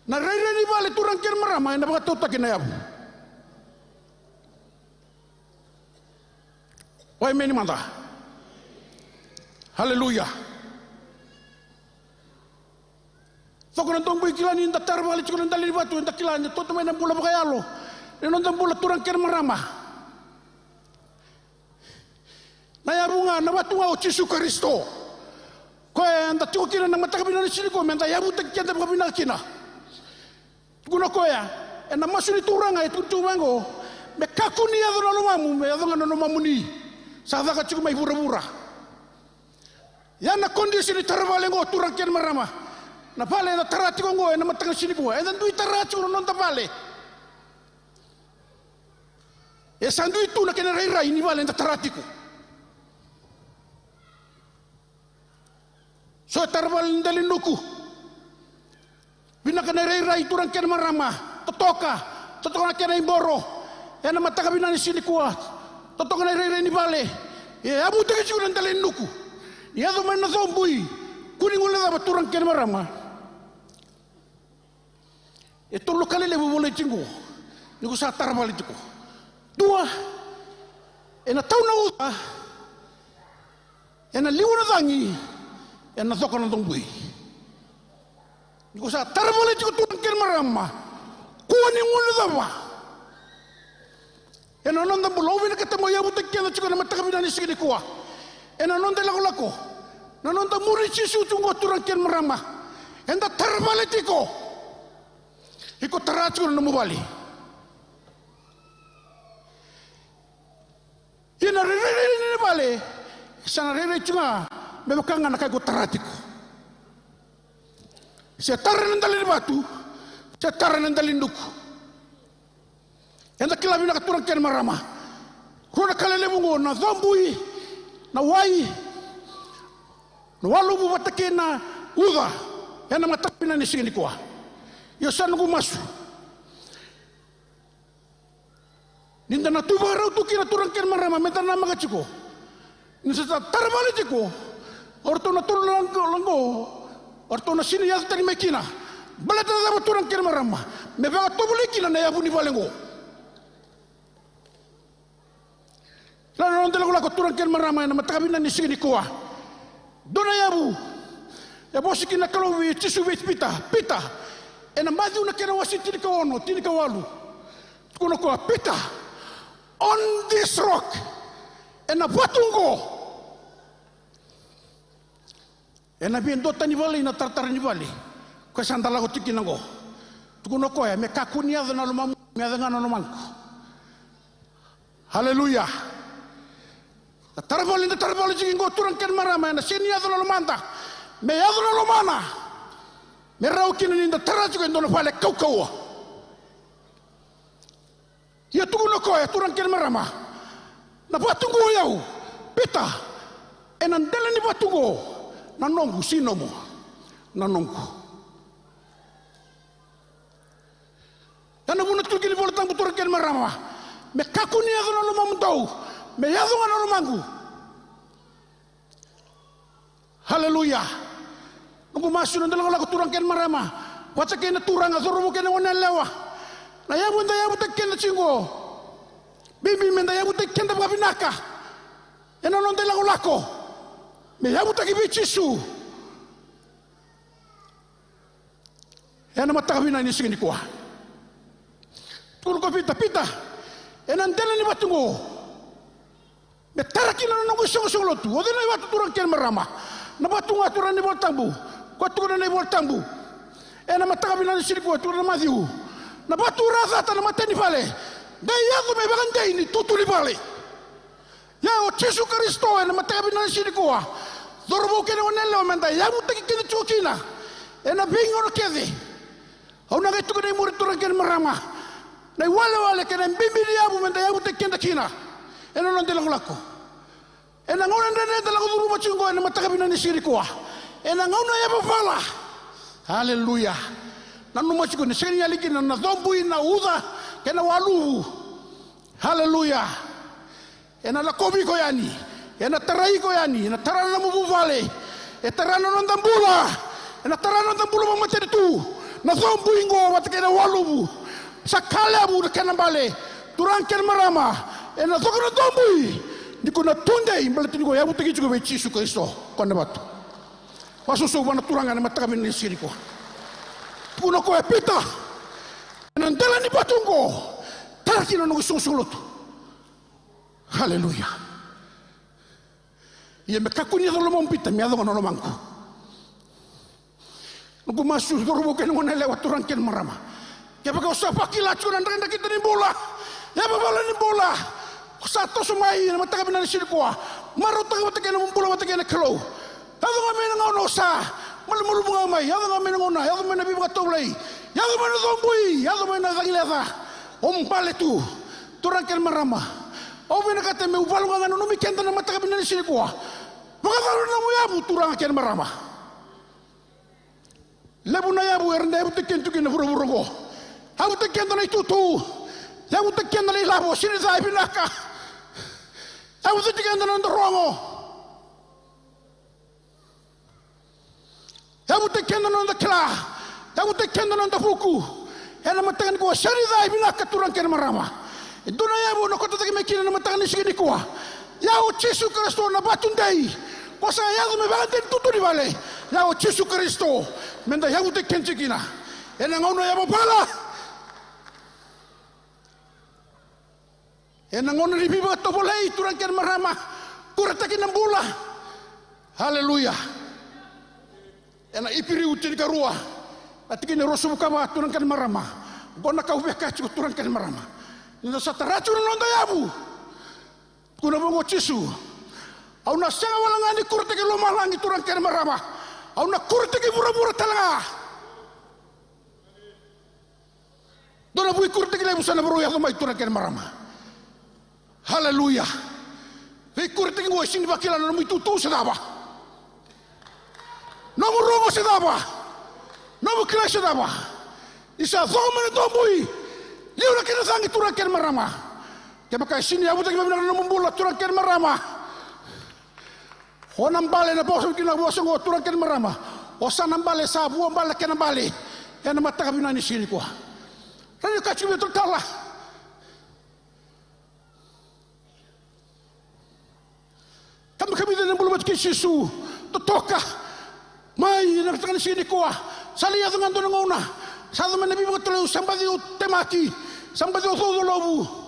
Speaker 6: na reire ni vale turang ken marama na bakatota kinayabu wai meni manda haleluya sokon tong boy kilani nda tarvali kuna ndali batu nda kilani toto mena bula bakayalo non tambula turang ker marama na yarunga na batunga o Yesu Kristo ko anda tiko kina na matakabina ni siniko menta yabu tekenda bakabina kina kuno koya ena masuni turanga itu tuwango me kakuni ya dono mamu me adonga no mamuni sa daka chiku mai bura yana kondisi ni tarvalengo turang ker marama na pale na tarati ngo ena mataka siniko ena dui tarati no non tapale e sandu itu na kena rai ni vale nda taratiku so tarval ndali nuku bina kena rai turang kena marama totoka na kena imboro ena mataka bina ni sini kuat totoka na rai ni vale e abu teke chuna ndali nuku ya do mena zombui kuning ula da turang kena marama e tolu kale le boleh cinggu niku sa tarval itu dua ena tauna uta ena liuna dangi ena zokona dongbui niko sa tarvale tiko turang ker marama kuani ngulu dava ena nonda bulovi na ketemo yabu tekena tiko na matakabina ni sigi kuwa ena nonda lako na nonda muri chisu tungo turang ker marama enda tarvale tiko iko taratu na mubali ina rere vale sana rere cunga me bakanga na kago taratiko se tarren dalin batu se tarren dalin duku enda kilabi na katurang ken marama kuna kalele mungo na zambui na wai na walu bu batakena uga ena matapina ni sini kwa yo sanu masu Ninda na tuba rau tu kira turang ken marama meta na mga chiko. Nisa ta tarabali chiko. Orto na tulang langgo. Orto na sini yal tani mekina. Balata na turang ken marama. Me ba tobuli kina na yabu ni balengo. Lalu nanti lagu turang ken marama na matakabina ni sini kuah. Dona yabu. Ya bosi kina kalau wi tisu wi pita. Ena madu na kena wasi tini kawono, tini kawalu. Kuno kuah pita. On this rock. Ena batungo. Ena biendota ni bali na tartar ni bali. Kau sandala ko tiki nango. Kuno kuah me kakunia na lumamu me adengana no manku. Haleluya. Tarabali jingo turang ken marama na sini adolo lumanda. Me adolo lumana. Me rau kina ninda taraju ken dono fale kau. Ya tuguno ko ya turang ken marama. Na batungo yau. Pita. Enan dela ni batungo. Na nongu sinomo. Na nongu. Yana muna tulkini voltang turang ken marama. Me kakuni adolo lumamu tau. Me yadu ngana lumangu. Haleluya. Nunggu masuk nanti lagu turang ken marama. Waca kena turang azor mu kena wana lewa. Na yabu nda yabu tek kena cinggo. Bibi menda yabu tek kena babinaka. Ena nanti lagu lako. Me yabu tek ibichisu. Ena mata kabina ini segini kuah. Turun ko pita. Ena ndela ni batungo. Me tarakina na nungu song lotu. Ode na watu turang ken marama. Na batunga turang ni boltambu. Ko turang ni boltambu. Ena matakabina ni siriku turang na Matthew. Na batu rasa ta na mateni pale. Dai yazo me bagandai ni tutuli pale. Ya o Yesu Kristo ena matakabina ni siriku. Zorbo ken onelle o menda ya mutak ken chukina. Ena bingo no kede. Au na gaitu ken muri turang ken marama. Na wale ken bimbi ya bu menda ya mutak ken kina. Ena nanti lagu. Ena ngona ndene lagu duru macungo ena matakabina ni siri kuah. Ena ngona ya bafala. Haleluya. Nanu macungo ni siri yaliki na zombu na uza kena walu. Haleluya. Ena la kobi ko yani. Ena tarai ko yani. Ena tarana mu vale. E tarana nondambula. Ena tarana nondambula mamate tu. Na zombu ingo matakena walu. Sakala bu kena bale. Turang ken marama. Ena sokona tombui niko na tundai mbalati niko ya mutaki juga bechi su Kristo kona batu wasusu wana turanga na mataka ni siriko puno ko pita ena ndela ni batungo tarakina no sungsulotu haleluya ye mekakuni do lomo pita mi ado no manku nuku masu dorbo ken ngone lewat turang ken marama ya baka usapa kilachu na ndenda kita ni bola ya bala ni bola satu sumai na matakabina ni sirikuwa marot na matakena mumpula matakena kalo hado ngame na ngono sa malumulu mga may hado ngame na ngona hado ngame na bibaga toblay hado ngame na zombui hado ngame na zangileza umpale tu turang ken marama o binakate me upalo nga ngano numikenda na matakabina ni sirikuwa makakaro na mo yabu turang ken marama lebu na yabu ernda yabu tekentukin na furo-furongo habu tekenda na itutu yabu tekenda na ilabo sinizay binaka yabu tekenda na ndorongo yabu tekenda na ndakla yabu tekenda na ndafuku yana matakan ko sinizay binaka turang ken marama iduna yabu na kota takimekina na matakan ni sigini ko yabu Yesu Kristo na batundai kosa yabu me bagante tuturi vale yabu Yesu Kristo menda yabu tekenchikina ena ngono yabu pala ena ngono ribiba tobolei turang ken marama kuratakin nambula haleluya ena ipiri utin karua atikin rosu bukama turang ken marama gona kau bekachu turang ken marama nda satarachu nonda yabu kuna bongo Yesu au na sanga walangani kuratakin lomalangi turang ken marama au na kuratakin mura-mura talanga dona bui kuratakin lebu sana bro ya mai turang ken marama haleluya vikur tingo sini bakila no mitutu sedaba no rogo sedaba no kila sedaba isa zomene tombui liura kena sangi turang ken marama Ke makai sini abu taki mabina na mumbula turang ken marama. O nambale na boso kina boso ngo turang ken marama. O sa nambale sa buo mbale ken nambale. Ya na mataka bina ni sini kwa. Rani kachu betul tala. Kami dan bulu bat kisisu totoka. Mai na taka ni sini kwa. Salia dengan tu ngona. Sa mana bi betul sambadi temaki. Sambadi todo lobu.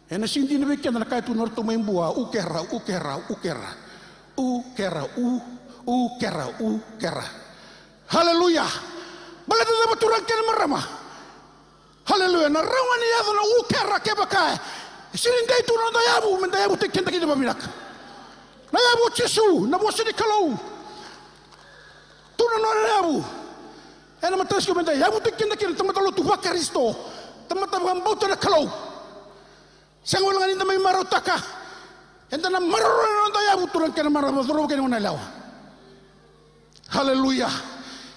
Speaker 6: Ena sindi na bekan na kai tu norto membua ukera. Haleluya. Balada na baturang ken marama. Haleluya. Na rawani ya na ukera ke bakai. Sindi tu no dayabu mendayabu tekken taki na babinak. Na yabu Yesu na mo sini kalau. Tu no yabu. Ena matas ko mendayabu tekken taki tamatalo tu Kristo. Tamatang bauta na kalau. Sangol nga ninda may marutaka. Enta na marurun tayo turang ken marama turang ken nalawa. Haleluya.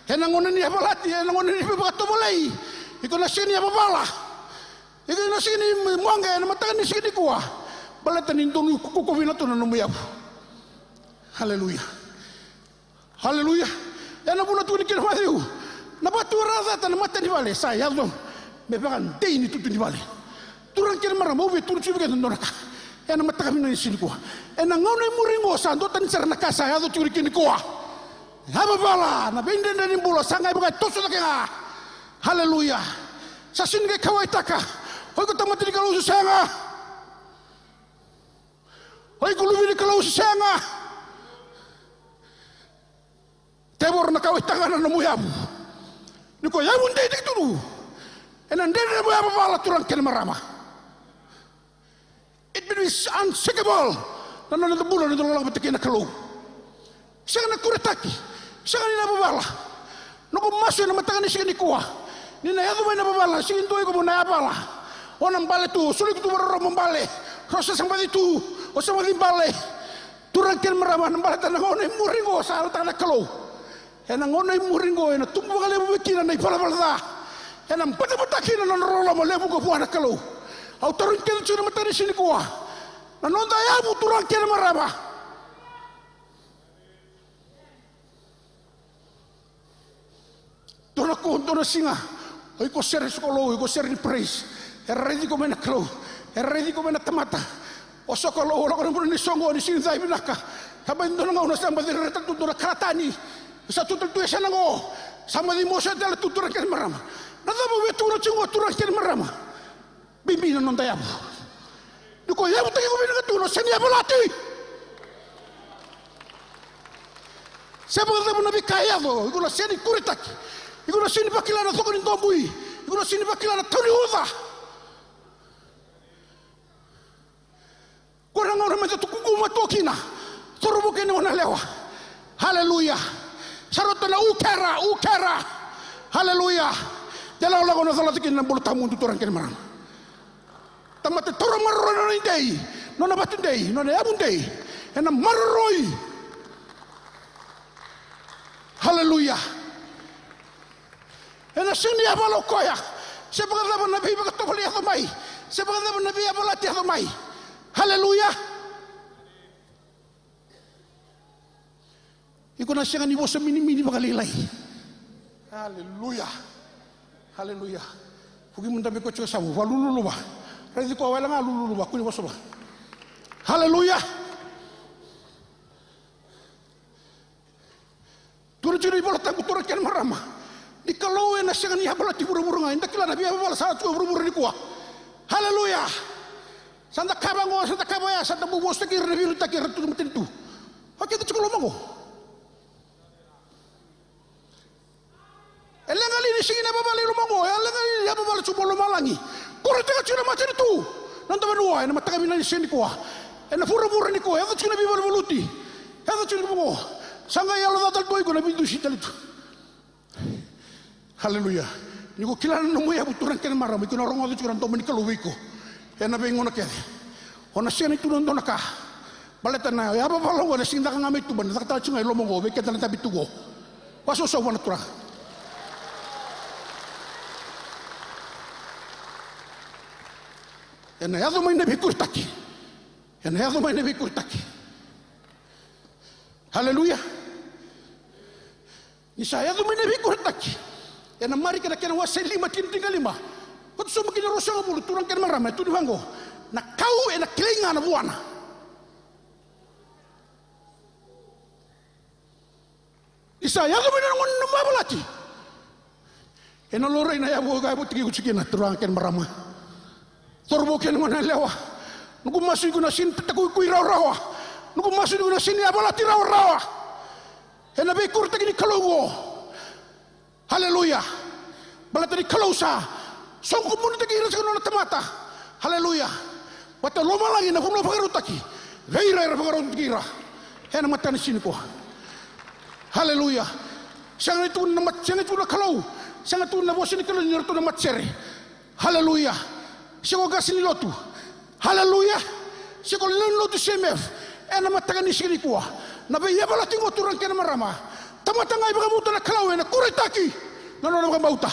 Speaker 6: Ena ngono ni abalati, ena ngono ni pagato mulai. Iko na sini abala. Iko na sini mwanga na matakan ni sini kuwa. Balatan indong kukuwina to na numuyab. Haleluya. Haleluya. Ena puna tu ni ken Matthew. Na batu rasa tan mata ni vale saya dong. Me pagan dei ni tutu ni vale. Turang kira marama uve turun cium kita nonaka. Ena mata kami nani sini kuah. Ena ngau muringo santo tan cerna kasa ya tu curi kini kuah. Haba bala na benden dan imbulo sangai bagai tosu tak ya. Haleluya. Sasin ke kawai taka. Hoi ko tamat di kalau susanga. Hoi ko lubi di kalau susanga. Tebor na kawai taka na namuyamu. Niko yamu ndai dik tulu. Ena ndai na muyamu bala turang kira marama. It means unsinkable. Nana na bulan na lang batakin na kalau. Siya na kuretaki. Siya na nababala. Nako maso na matakan ni siya ni kuha. Ni na yato may nababala. Sige ntoy ko mo na yabala. O nang bale tu. Sulit ko mararo mong bale. Rosa sang bali tu. O sang bali bale. Turang ken marama. Nang bale tanang onay muringo. Sa alata na kalau. Yan ang onay muringo. Yan ang tumbo ka lebo bikinan na ipalabalda. Yan ang patapatakin na nanrola mo. Lebo ko buwan na kalau. Au turun ken cuna matari sini kuah. Nanonda yabu turang ken marama. Tona singa. Oi ko ser skolo, oi ko ser ni praise. Erredi ko mena klo. Erredi ko mena tamata. O sokolo ora ko ni songo ni sini dai binaka. Kabay ndona ngau na samba di reta tutura karatani. Sa tutul tu esa nango. Sama di mosa dela tutura ken marama. Nada mo vetura chingo turang ken marama. Bimbina non tayabu. Duko yabu taki ko bina katuno seni abalati. Sebo kada mo nabi kaya do. Iko na seni kuritaki. Iko na seni bakilana toko ni tombui. Iko na seni bakilana toni uda. Kurang orang macam tu kuku matokina. Torobo kene ona lewa. Haleluya. Sarotana ukera. Haleluya. Jala ola kono salati kene bulu tamu tu orang kene marang. Tamate toro marro no ndei no na batundei no na abundei ena marroi. Haleluya. Ena sini abalo koya sebagai zaman nabi begitu beli atau mai sebagai zaman nabi abalati atau mai. Haleluya. Iko na siya ni bosa mini bagalilai. Haleluya. Haleluya. Pugi mundabe ko chuo sabu walulu ba. Rezi ko wala nga lulu ba kuni boso ba. Haleluya. Turu-turu bola tangku turu ken marama. Di kalau na siya ni habala ti buru-buru nga inda kila nabi habala sa tu buru-buru ni kuwa. Haleluya. Santa kabango santa kabaya santa bubos ta kir revilu ta kir tu metentu. Hakit tu cukup mango. Elang ali ni singina babali lumango, elang ali ya babali cubo lumalangi. Kore tengah cina macam itu. Nanti menua, ena mata kami nani sini kuah. Ena pura-pura ni kuah. Ada cina bibar beluti. Ada cina mango. Sangga ya Allah datal boy ko na bintu sital itu. Haleluya. Ni ko kilala no mo ya buturan ken maram ko na rongo tu kuran to men kaluwi ko. Ena bengo na kere. Ona sini tu non ka. Baleta na ya babalo ko na sinda ka ngamit tu ban. Takta cunga lo mongo be ketan tabi tugo. Paso so wana tura. na yado mai na bikurtaki. Na yado mai na bikurtaki. Haleluya. Ni sa yado mai na bikurtaki. Na mari kana kena wasa 5 tintinga 5. Kau tu semua kena rosang bulu turang kena marama tu dibango. Na kau na kelinga na buana. Isa yado mai na ngon na balati. Ena lore na yabu ga bu tigi kucikina turang kena marama. Torbo kena mana lewa. Nuku masuk guna sin petaku kui rawa. Nuku masuk guna sin ya balati rawa. Ena bekur tagi ni kalongo. Haleluya. Balati ni kalosa. Songko mun tagi ira sakona tamata. Haleluya. Wata loma lagi na kuno pagarutaki. Gaira pagarutaki ira. Ena mata ni sin ko. Haleluya. Sangat itu na sangat itu na kalau. Sangat itu na bosin kalau ni tu na matsere. Haleluya. Sigo gasin lotu. Haleluya. Sigo lotu semef. Ena matakan ni sini kuah. Nabi ya balati ngoturang kena marama. Tamata ngai bagamu tu na kalau ena kuritaki. Nano na bauta.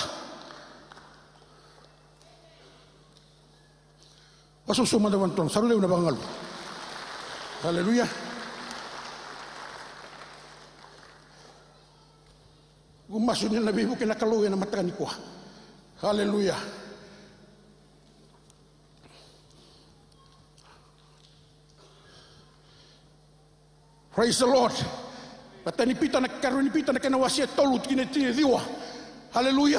Speaker 6: Wasusuma dewan Tuhan. Sarule una bangal. Haleluya. Gumasun Nabi bukan na kalau ena matakan ni kuah. Haleluya. Praise the Lord. Patani pita na karuni pita na kena wasiat tolut kini tini diwa. Haleluya.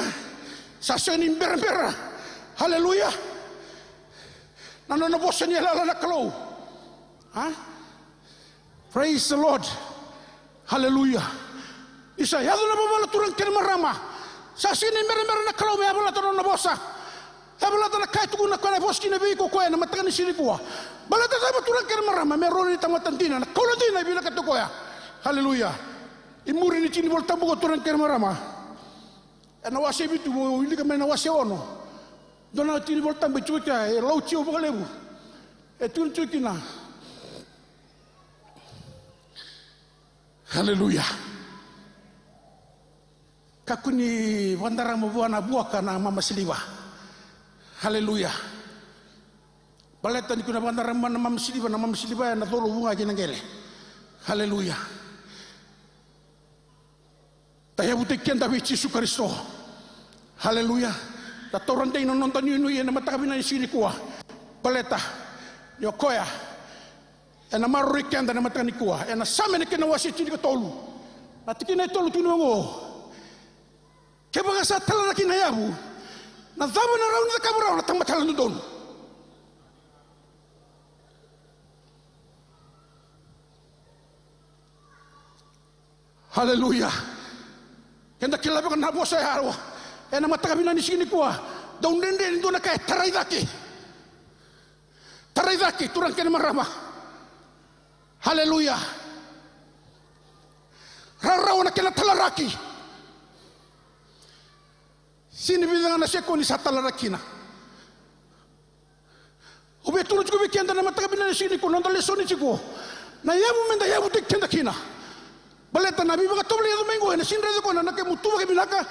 Speaker 6: Saseni mbera. Haleluya. Nano na bosan ya lala na kalau. Ha? Praise the Lord. Haleluya. Isa yado na babala turang kena marama. Saseni mbera na kalau me abala turang na bosa. Abala na kai tukuna kena boski na biko ko na matakan ni sini kuwa. Balata sama turang kena marama meroni tamatantina na kaulantina bila katukoya. Haleluya. Imuri ni chini volta bugo turang kena marama. Na wase bitu mo ili kama na wase ono. Dona chini volta bichuka e lauchi o bagalebu. E tunchukina. Haleluya. Kakuni wandara mo buana buaka na mama siliwa. Haleluya. Baleta ni kuna bandara mana mama siliba na tolo bunga kina ngele. Haleluya. Taya butik kian tapi Yesus Kristo. Haleluya. Ta torante ino nonton ino na mata kabina sini kuah. Baleta yokoya. Ena maruri kian na mata ni kuah. Ena samene kena wasi tini tolu. Atikina tolu tunu ngo. Kebaga sa tala kina yabu. Na zaba na rauni na kabura na tamatala ndon. Haleluya. Kenda kila baka na bosa yarwa. Ena matakabina ni sini kuwa. Daun dende ndo na kaya taraidaki. Taraidaki turang kena marama. Haleluya. Rarawa na kena talaraki. Sini bilang na seko ni sa talarakina. Ube tulad ko bikenda na matakabina ni sini kuwa. Nanda leso ni siko. Na yabu menda yabu tik kenda kina. Baleta nabi baka tobli do mengo na sinre do kona na ke mutu ke binaka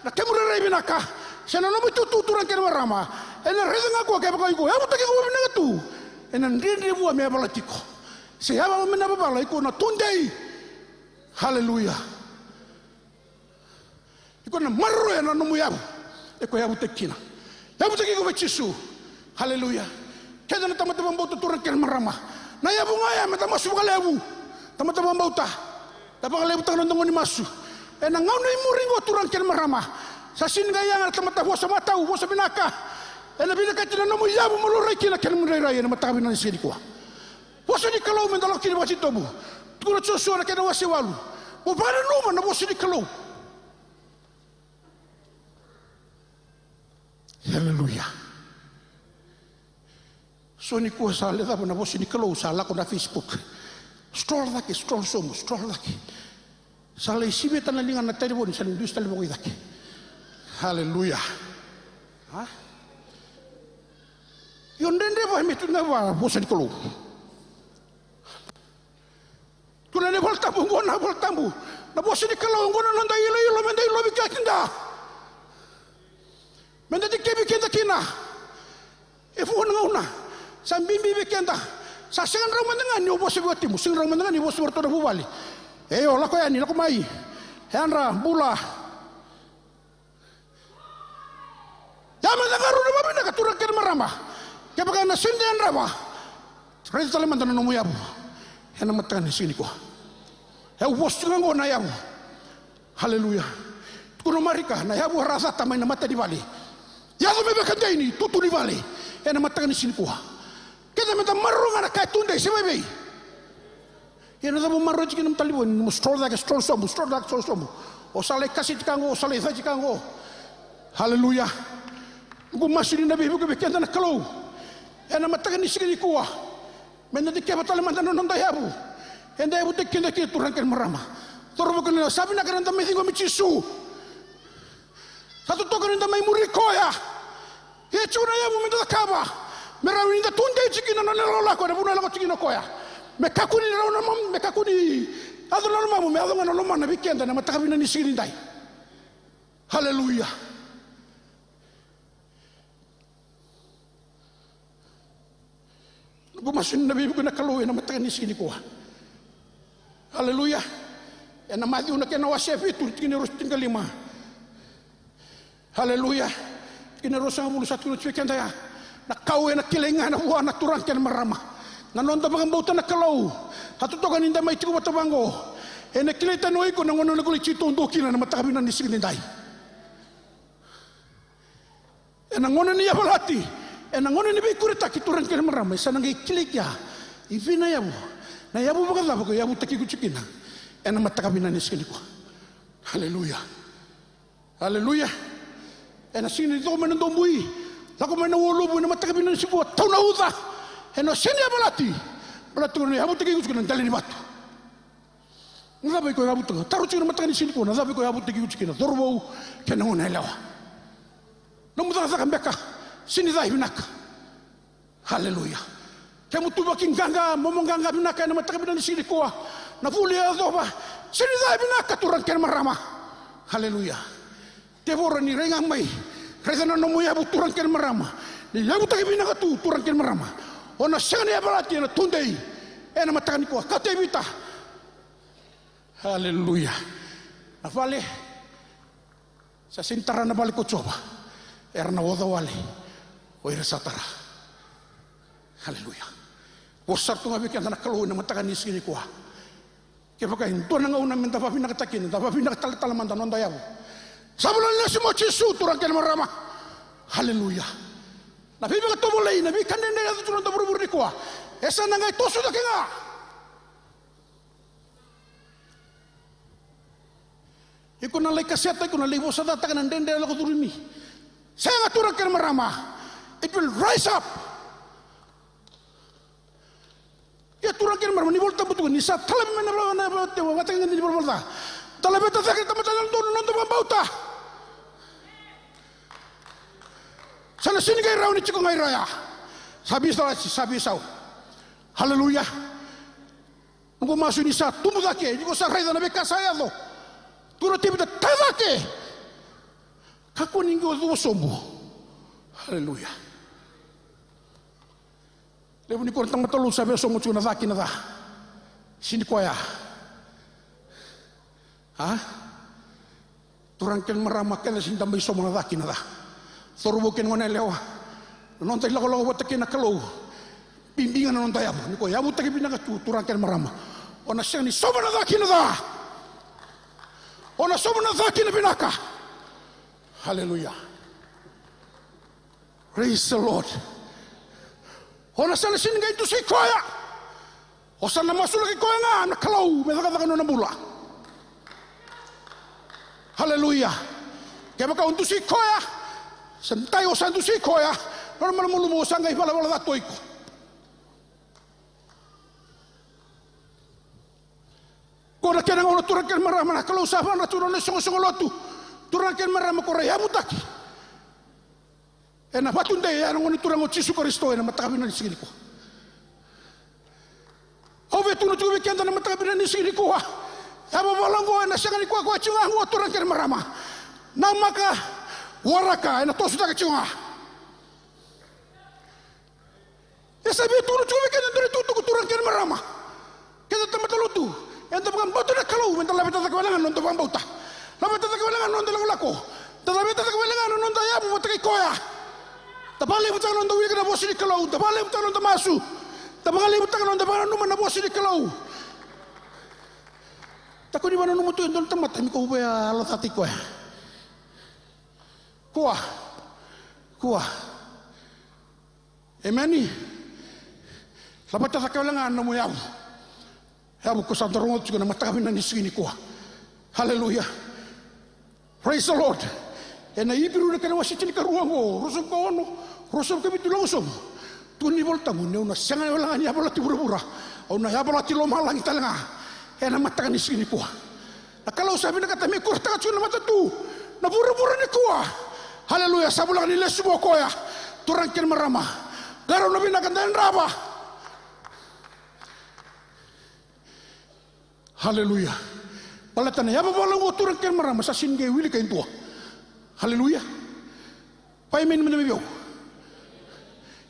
Speaker 6: na ke murere binaka sana no mutu turang ke marama ena redanga ko ke baka ko ya mutu ke ko binaka tu ena ndinde bua me balatiko se ya ba mena bala ko na tundei. Haleluya. Iko na marro ena no muyabu eko ya butekina ya buteki ko bechisu. Haleluya. Keda na tamata bamboto turang ke marama na ya bunga ya meta masu kalebu tamata bambota. Tapang lebu tangan nonton ni masu. Nang ngau ni muringo turang ken marama. Sasin gaya ngat mata bosa matau bosa binaka. Binaka tina namu yabu malurai kina ken murai na mata binan sini kuah. Bosa ni kalau mendalok kini wasi tobu. Tukuna susu na ken wasi walu. Bo bana numa na bosa ni kalau. Haleluya. So ni kuah sa leta na bosa ni kalau sa lako na Facebook. Stroll lagi, stroll somo, stroll lagi. Salai sibe tanah lingan na telefon, salai dus telefon lagi. Haleluya. Hah? Yon dende bah metu na bah bosan kalau. Kuna ne volta bu ngona volta bu. Na bosan kalau ngona nanda ilo menda ilo bikakinda. Menda dikebi kinda kina. Efu ngona. Sa bimbi bekenda. Sa singan rang mandangan ni ubos sebutimu, singan rang mandangan ni ubos bertoda bubali. Eyo lako yani lako mai. Henra bula. Ya mandangaru na mabina katurang ken marama. Kaya na sindian rama. Reza tala mandanan no muyabu. Hena matakan ni sini ko. Ya ubos ngo na yabu. Haleluya. Kuno marika na yabu rasa tamay na mata di bali. Ya zo mebe kanda ini tutu di bali. Hena matakan ni sini ko. Kita minta marungan na kay tunday si bebe. Yan na mo marro chikin talibon mo stroll somo. O sale kasi tikango, o sale sa tikango. Haleluya. Ko masini na bebe ko bekenda na kalo. Yan na matakan ni sini ko. Menda di kaya tala mandanon nonda yabu. Henda yabu tekinda ki turangkan marama. Toro ko na sabi na kananta may hingo michisu. Satu to kananta may murikoya. Ye chura yabu menda kaba. Merawin da tunde chikin na lola ko na buna ko chikin koya. Mekakuni na mom mekakuni. Ado na mamu me ado na loma na bikenda na matakabina ni sirindai. Haleluya. Bumasin na bibi ko na kaluwi na matakan ni sini ko. Haleluya. Na mati una kena wasef itu kini rus tinggal 5. Haleluya. Kini rus 51 kena ya. Na kau na kilenga na buah na turang kena marama. Na nonda bang bauta na kalau. Hatu to kaninda mai tiku batabango. Na kilita no iko na ngono na kuli chito ndokina na matakabina ni sini dai. Na ngono ni yabalati. Na ngono ni bikurita kiturang kena marama. Isa nang ikilik ya. Ivina yabu. Na yabu bagala bago yabu takiku chikina. Na matakabina ni sini ko. Haleluya. Haleluya. Na sini to manandombui. Lako manawolo na matakabina ni sipo. Tau na uta. Eno sini abalati. Balati ni yabu takiku chikina dali ni batu. Ngabe ko yabu takiku. Taru chikina matakani sini ko. Ngabe ko yabu takiku chikina. Dorbo kena ngona ilawa. Nomutaka kambeka. Sini dai binaka. Haleluya. Kamu tuba kinganga momonganga binaka na matakabina ni sini ko. Na puli adoba. Sini dai binaka turang kena marama. Haleluya. Devora ni rengang mai. Rezana no mo yabu turang kena marama. Ni yabu takabina ka tu turang kena marama. Ona sani abalati na tundei. Na matakani ko katebita. Haleluya. Na vale. Sa sintara na balik ko coba. Na woda wale. Oira satara. Haleluya. Bosar tu ngabi kaya na kalau na matakani sini ko. Kaya pagkain to na nga una minta pa pinakatakin. Dapat pinakatalaman da nonda yabu. Sabulan na si mo Jesu turang kena marama. Haleluya. Nabi ka tomolay, nabi kanen na yato tulong tabur ni ko. Esa na nga ito suda nga. Iko na lay kasyata, iko na lay bosa data ka nandende na ko turimi. Saya nga turang kena marama. It will rise up. Ya turang kena marama, ni volta butukan, ni sa talam na matangin ni volta. Talabeta sakit tamatalan doon nonton bauta. Sana sini kay raw ni chiko ngay raya. Sabi saw. Haleluya. Nung maso ni sa tumudake, ni ko sa raya na beka saya lo. Turo tibita tadake. Kako ningo do sombo. Haleluya. Levo ni ko tang matalo sabi sombo chuna zaki na da. Sini ko ya. Ha? Turang ken maramakan sin tambay sombo na zaki na da. Sorbukin mo na lewa. Nontay lako watakin na kalo. Bimbingan na nontay abo. Niko yabu taki pinakaturang ken marama. Ona siyang ni soba na daki na da. Ona soba na daki na pinaka. Hallelujah. Praise the Lord. Ona sana sinigay ito si koya. O sana masulaki koya nga nakalaw. May nakataka na bula. Hallelujah. Kaya baka unto si koya. Santay o santo si koya. Normal mo lumusang kay pala datoy ko. Kung nakita nga turang ken marama na kalausapan na turang na sungolotu. Turang ken marama ko raya mutaki. Na patunday yan ang turang o Jesu Kristo na matakabi na nisili ko. Ove tuno tuwi kenda na matakabi na nisili ko ha. Yaba walang ko na siya nga ko chunga ngo turang ken marama. Namaka waraka na tosu da chunga. Esa sabi tunu cuwe kena dari tutu kuturang kena marama. Kita tempat lutu. Yang tempat batu nak kalau mental lebih tak kewalangan nonton bambauta. Lebih tak kewalangan nonton lagu. Tetapi tak kewalangan nonton ya buat koya. Tabali bukan nonton wili kena bosi di kalau. Tabali bukan nonton masu. Tabali bukan nonton mana numah na bosi di kalau. Takut di mana numah tu nonton tempat kami kau bayar Allah hati koya. Kuah. Emani. Lepas tak kewalangan nomu ya. Ya buku santarungot juga nama kami nani sini kuah. Haleluya. Praise the Lord. Ena ibiru na kana wasi tini karuango. Rusum kaono. Rusum kami tulang usum. Tuni voltamu ne una sanga wala nya bola tibura-bura. Una ya bola tilo malang talanga. Ena mata kani sini kuah. Kalau sabi na kata me kurta ka mata tu. Na bura-bura ni kuah. Haleluya. Sabulang ni lesu mo koya. Turangkin marama. Garo na binakandan raba. Haleluya. Palatana ya bapa lang turang ken marama sa singe wili kain tua. Haleluya. Pai men menebio.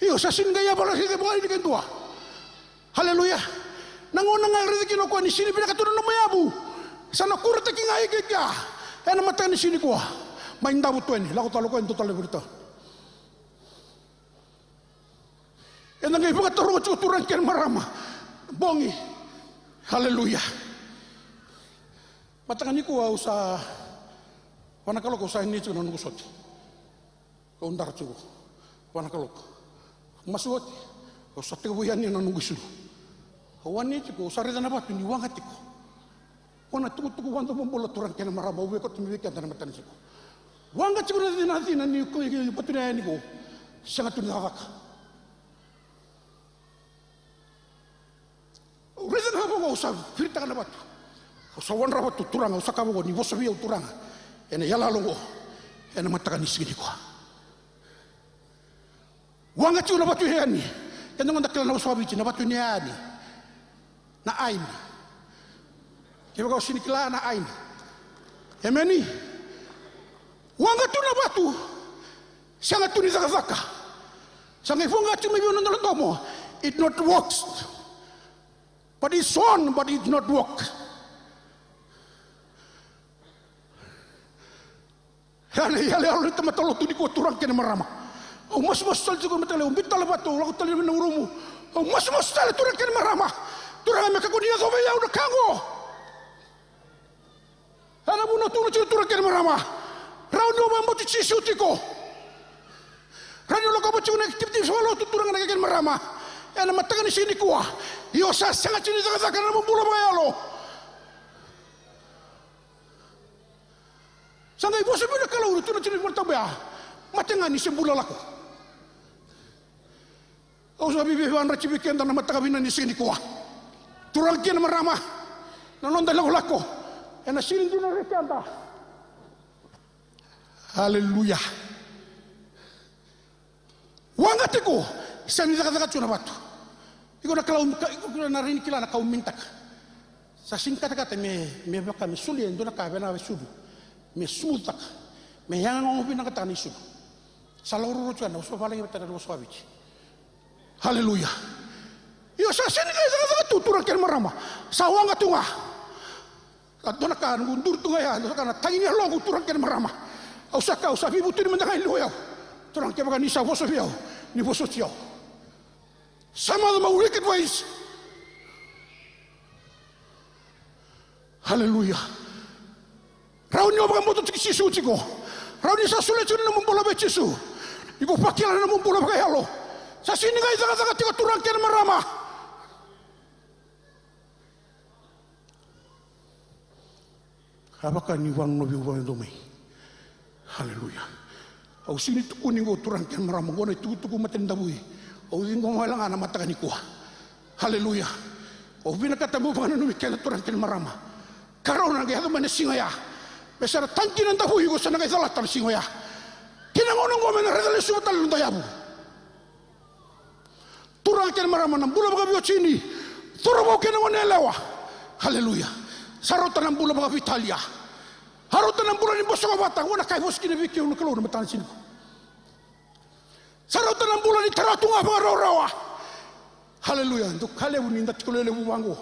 Speaker 6: Iyo sa singe ya bala sige boy kain tua. Haleluya. Nangonang ngari kino ko ni sini pinakatunan no mayabu. Sana kurta ki ngai kekya. Ena mata ni sini ko. Mainda buto ni lako talo ko en total berita. Ena ngai pagaturon ko turang ken marama. Bongi. Haleluya. Matakan ko sa panakalok sa ini cuman nungusot. Kau ndar cugo. Panakalok. Masuot. Kau sa tigabuyan ni nanungusu. Hawan ni cugo sa rida na batu ni wangati ko. Kona tuku wanto membola turang kena marama uwe ko tumiwikan tan matan cugo. Wangat cugo na din ni ko batu na ni ko. Sangat tunawak. Rida na ko sa firta na batu. Sawan rapat tu turang, usah kamu ni bos biau turang. Ene yala longo, ene matakan isgini ko. Wanga tu na batu yani, ene ngonda kala na uswabi na batu ni yani. Na ain. Kiba kau sini kala na ain. Emeni. Wanga tu na batu. Sangat tu ni zaka. Sangat wanga tu mebiu nonton tomo. It not works. But it's on, but it not work. Yale alu temat tolo tu di ko turang kena marama. Au mas tal juga metale umbital batu lagu tali na urumu. Au mas tal turang kena marama. Turang me ka kunia so ya udah kango. Ana buna tu turang kena marama. Rau no mambo ti sisu tiko. Rau lo ka bacu na tip solo tu turang na kena marama. Ana matakan di sini kuah. Yo sa sangat sini sangat kana membulo bayalo. Sangai bos bila kalau tu nak ciri bertabah, macam ni sembulah laku. Kau sabi bihan raci bikin dan mata kabinan di sini kuah. Turang kian meramah, nanon dalam laku. Enak sini tu nak recanda. Haleluya. Wangatiku, sani zakat cuna batu. Iko nak kalau narini kila nak kau minta. Sa singkat kata me bakal me sulien tu nak kabena sudu. Me smutak me yang ngomong pinang kata nisu saluru rujuan usah paling kita ada usah bici. Haleluya. Yo sa sini kaya sa tuturang ken marama sawang atunga atona kan gundur tunga ya kana tanginya lo turang ken marama usah kau usah bibu tu mendangai lo ya turang ke bagan isa boso biao ni boso tiao some of them are wicked ways. Haleluya. Rauni obaga moto tiki sisu tiko. Rauni sa sulit sini namun bola becisu. Iko pakilan namun bola bagayalo. Sa sini ngai zaga tiko turang kena marama. Apakah ni wang nobi wang domai? Haleluya. Au sini tu kuning go turang kena marama. Gona tu maten dabui. Au ingong walang ana mata kaniko. Haleluya. Au bina kata mo bana nobi kena turang kena marama. Karona gaya to manasingaya. Besar tangki nanta hui go sana kay salat tan singoya. Kinangonong go men redale sumatal nunda yabu. Turang ken marama nam bula baga bio chini. Turabo ken wanelewa. Haleluya. Sarotan nam bula baga Italia. Harotan nam bula ni boso bata wala kay boski ni viki un kalo matan sini. Sarotan nam bula ni taratunga baga rawa. Haleluya. Untuk kale uninda tikolele buwango.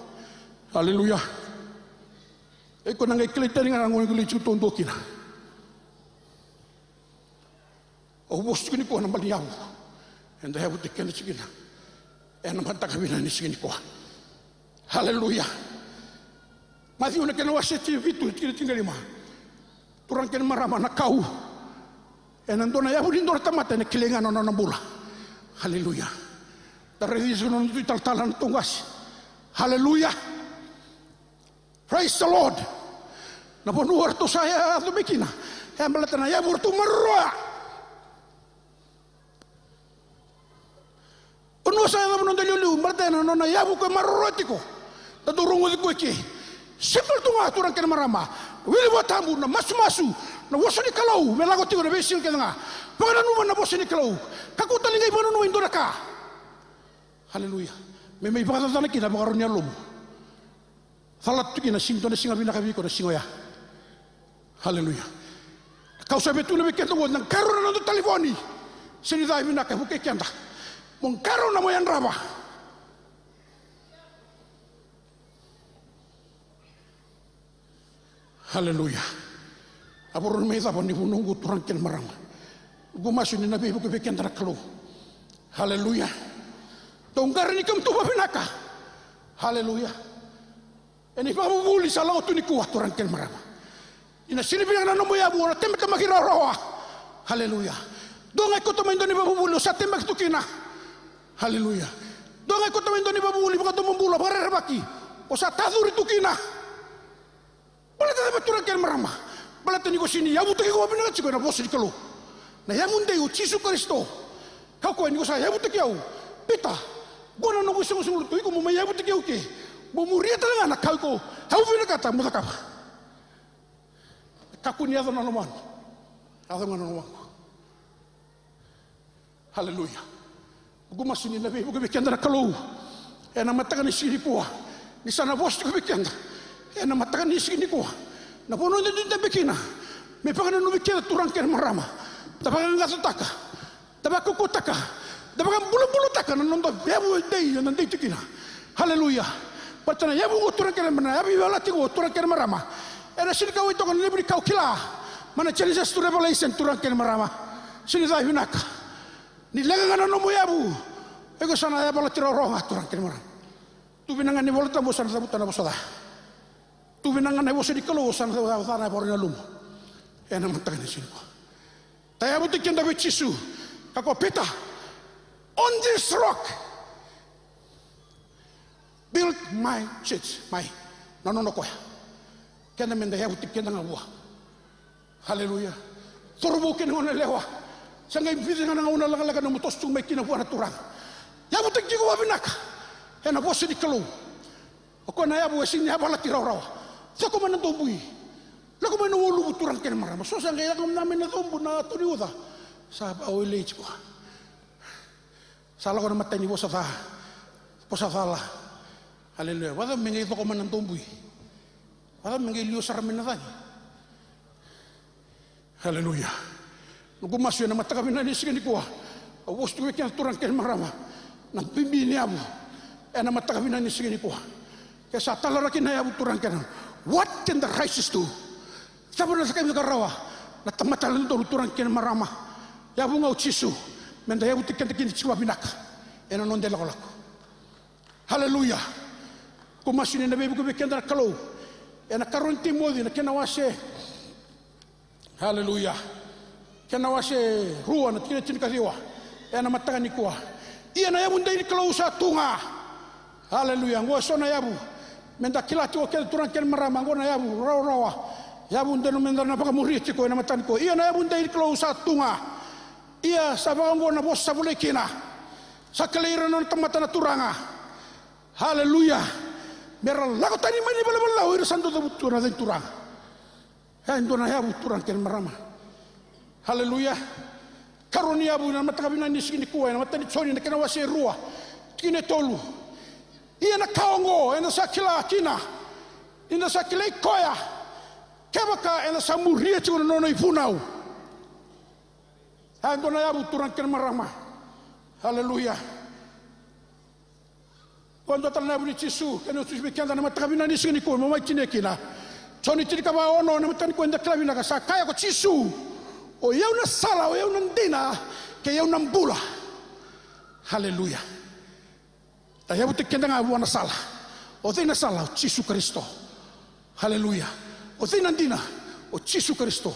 Speaker 6: Haleluya. Eko nangai kelitari ngarangoni kuli chutondokina. O bostu kini ko nambali yawo. Enda yawo tikene chikina. Ena mataka bina ni sikini ko. Haleluya. Matthew na kena waseti vitu kini tingalima. Turang kena marama na kau. Ena ndona yawo lindor tamata ne kilenga no nambula. Haleluya. Darediso no tal-talan tunggas. Haleluya. Praise the Lord. Naponuar to saya atau bekina. Yang melatana ya burtu marroa. Penuh saya namun dulu melatana nona ya bukan marroa tiko. Tadurungu tiko iki. Simple tunga turang kena marama. Wili watamu na masu-masu. Na wasani kalau melago tiko na besil kena. Pagana numa na wasani kalau. Kaku talingai panu no indoraka. Haleluya. Memang ibarat tanah kita mengarunya lomu. Salat tu kina sing tu na singa bina kabi ko na singoya. Haleluya. Kau sabe tu na bikin tu nang karo na tu telefoni. Sini dah bina kabu kekianda. Mong karo na mo yan raba. Haleluya. Aporun me tapon ni pununggu turang ken marang. Gumasu ni nabi buku bikin teraklu. Haleluya. Tongkar ni kam tu babinaka. Haleluya. Ini babu buli salau tu ni kuat turang ken marang. Ina sini bilang na mo yabu na tembak makira rawa. Haleluya. Dongai ko tumain doni babu buli sa tembak tu kina. Haleluya. Dongai ko tumain doni babu buli bukan tumbula bare baki. O sa taduri tu kina. Bala ta turang ken marang. Bala tani ko sini yabu tu ko babina chiko na bosi kalo. Na yamun dei o Yesu Kristo. Kau ko ni ko sa yabu tu kiau. Pita. Bona no gusto gusto tu ko mo yabu tu kiau ke. Bumuria talaga na kau ko. Hau vina kata mo ka. Kakunya to naman. Ako naman. Haleluya. Gumasuni na bibu bikenda na kalau. Na matakan ni sini ko. Ni sana boss ko bikenda. Na matakan ni sini ko. Na pono ni din bikina. Me pakan no bikenda turang ken marama. Tapakan ngasutaka. Tabakukutaka. Tapakan bulu-bulu taka nando bibu dei na dei tikina. Haleluya. Patana yabu turang ken marama. Yabi wala tigo turang ken marama. Era sini kau itu kan libri kau kila. Mana Genesis to Revelation turang ken marama. Sini dah hunaka. Ni lengan no mo yabu. Ego sana ya bala tiro roha turang ken marama. Tu binangan ni bola tabu sana tabu tanah bosoda. Tu binangan ni bosa di kalau sana tabu tanah borina lum. Ena matakan ni sini. Taya butik kenda bechisu. Kako pita. On this rock. Build my church. My. No koya. Kena menda ya butik kena ngawah. Haleluya. Turbo kena ngona lewa. Sangai bisi ngana ngona laga na mutos tung mekina buana turang. Ya butik jigo wabinaka. Ena bosi di kalau. Ako na ya bu sini ya bala tiraw-raw. Sako man natombui. Lako man nawulu turang kena marama. So sangai ngam namin na tombo na tuniuda. Sa awilay ko. Sala ko na matay ni bosa ta. Bosa sala. Haleluya. Wala mengay ko man natombui. Alam mengilio saraminatan. Haleluya. Nugu masuk na mata kami na nisingin ko. Awas tu wekian turang ken marama. Nang pimbini abu. Na mata kami na nisingin ko. Kaya sa talaraki na abu turang ken. What can the righteous do? Sabi na sa kami karawa. Natamatalan do turang ken marama. Yabu ngau chisu. Menda yabu tikan-tikin chiwa binaka. Non de lako. Haleluya. Kumasini na bebu ko wekian na kalau. Na karon timodi na kinawase. Haleluya. Kinawase ruwa na tina kasiwa. Na matakan ni kuwa. Iya na yabu ndai kalau sa tunga. Haleluya. Ngwa so na yabu. Menda kilati o kel turang ken marama ngona yabu rawa. Yabu ndeno menda na pakamuriti ko na matan ko. Iya na yabu ndai kalau sa tunga. Iya sa bango na boss sa bulekina. Sa kaliran ng tamata na turanga. Haleluya. Meral lago tani mani bala ira santo da butura da turang. Endo na ya buturang ken marama. Haleluya. Karonia bu na matakabina ni sini kuwa na matani choni na kana wase ruwa. Kine tolu. Ia na kaongo ena sakila kina. Ina sakila koya. Kebaka ena samuria tu no ifunau. Endo na ya buturang ken marama. Haleluya. Quando tala na Jesu, kena tu bikianda na matakabina ni sini ko, mamai kinekina. Tony tika ba ono na matani ko nda klavina ka sa kaya ko Jesu. O eu na sala, o eu na ndina, ke eu na mbula. Haleluya. Ta eu te kenda nga buana sala. O te na sala o Jesu Kristo. Haleluya. O te na ndina o Jesu Kristo.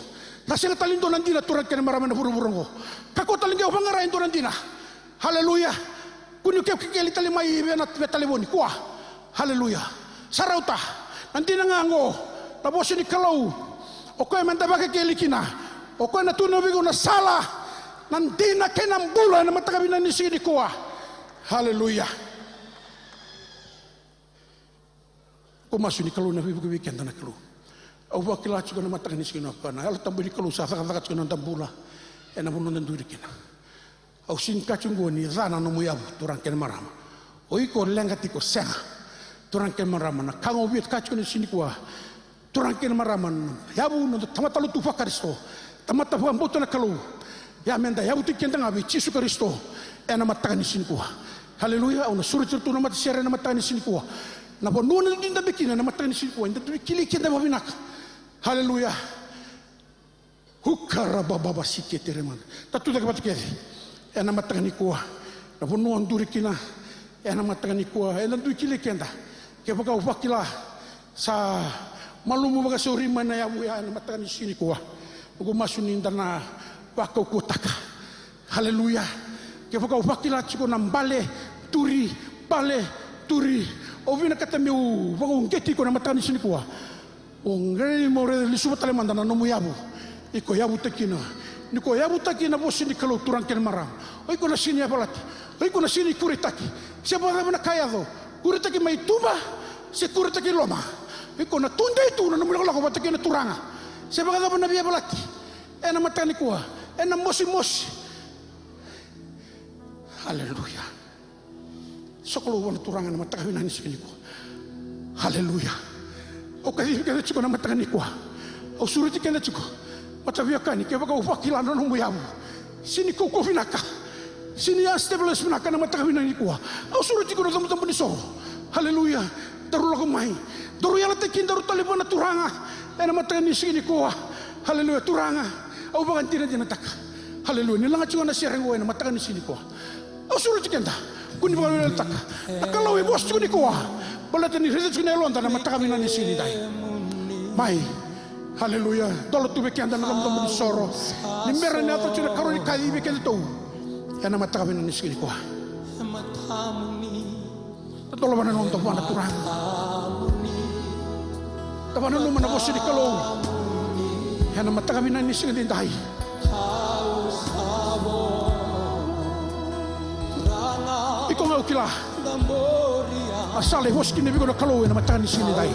Speaker 6: Ta sila talindo na ndina turan kena marama na buru-burungo. Kako talinga o bangara indo na ndina. Haleluya. Kuni ke keli tali mai na taliboni kwa. Haleluya. Sarauta. Nanti na ngango. Na bosi ni kalau. O koe menta baka keli kina. O koe na tuna bigo na sala. Nanti na kenambula na matakabina ni sini kwa. Haleluya. Ko masu ni kalau na bigo weekend na kalau. Au ba kila chuko na matakani sini apa na. Ala tambu ni kalau sa sa chuko na tambula. E na bunu nduri kina. Au sin kachungo ni zana no muyabu turang ken marama. Oi ko lenga tiko senga. Turang ken marama na kango biet kachungo ni sini kwa. Turang ken marama yabu no tamata lu tufa Kristo. Tamata fu amboto na kalu. Ya menda yabu tikenda ngabi Yesu Kristo. E na mataka ni sini kwa. Haleluya. Au na suri tu na mata sere na mataka ni sini kwa. Na bono na dinda bekina na mataka ni sini kwa. Inda tu kili kenda babinaka. Haleluya. Hukara baba sikete reman. Tatu tak patikere. E na matangani kua na bono anduri kina e na matangani kua e na dui kile kenda ke baka upakila sa malumu baka sori mana ya buya na matangani sini kua ugo masuni ndana baka kutaka. Haleluya. Ke baka upakila chiko na mbale turi ovina kata meu baka ungeti ko na matangani sini kua ongre more lisuba tale mandana no muyabu iko yabu tekina. Niko yabu taki na bosi ni kalau turang ken maram. Oi ko na sini abalati. Oi ko na sini kuritaki. Siapa na kaya do. Kuritaki mai tuba, se kuritaki loma. Oi ko na tunda itu na mula ko bataki na turanga. Siapa na na biya balati. E na matani ko. E na mosi. Haleluya. Sokolo wan turanga na mataki na ni sini ko. Haleluya. O kasi ka chiko na mataki ko. O suriti ka na chiko. Mataviakani ke baka ufakila no muyabu sini ko vinaka sini ya stabilis vinaka na matakabina ni kuwa au suru tiko no tamu ni so. Haleluya. Daru ko mai daru yala tekin daru talibana turanga na matakani sini kuwa. Haleluya. Turanga au baka tina dina taka. Haleluya. Ni langa chuna sereng na matakani sini kuwa au suru tikenda kuni baka taka takalo e bos ni kuwa balata ni reset ni londa na matakabina ni sini dai mai. Haleluya. Tolo tu beki anda na lamdom ni soro. Ni mera ni ato chuna karoni kai beki to. Ya na matakabina ni sini kwa. Tolo bana no to bana kurang. Tabana no mana bosi di kalau. Ya na matakabina ni sini dai. Iko ngau kila. Asale boski ni biko na kalau na matakabina ni sini dai.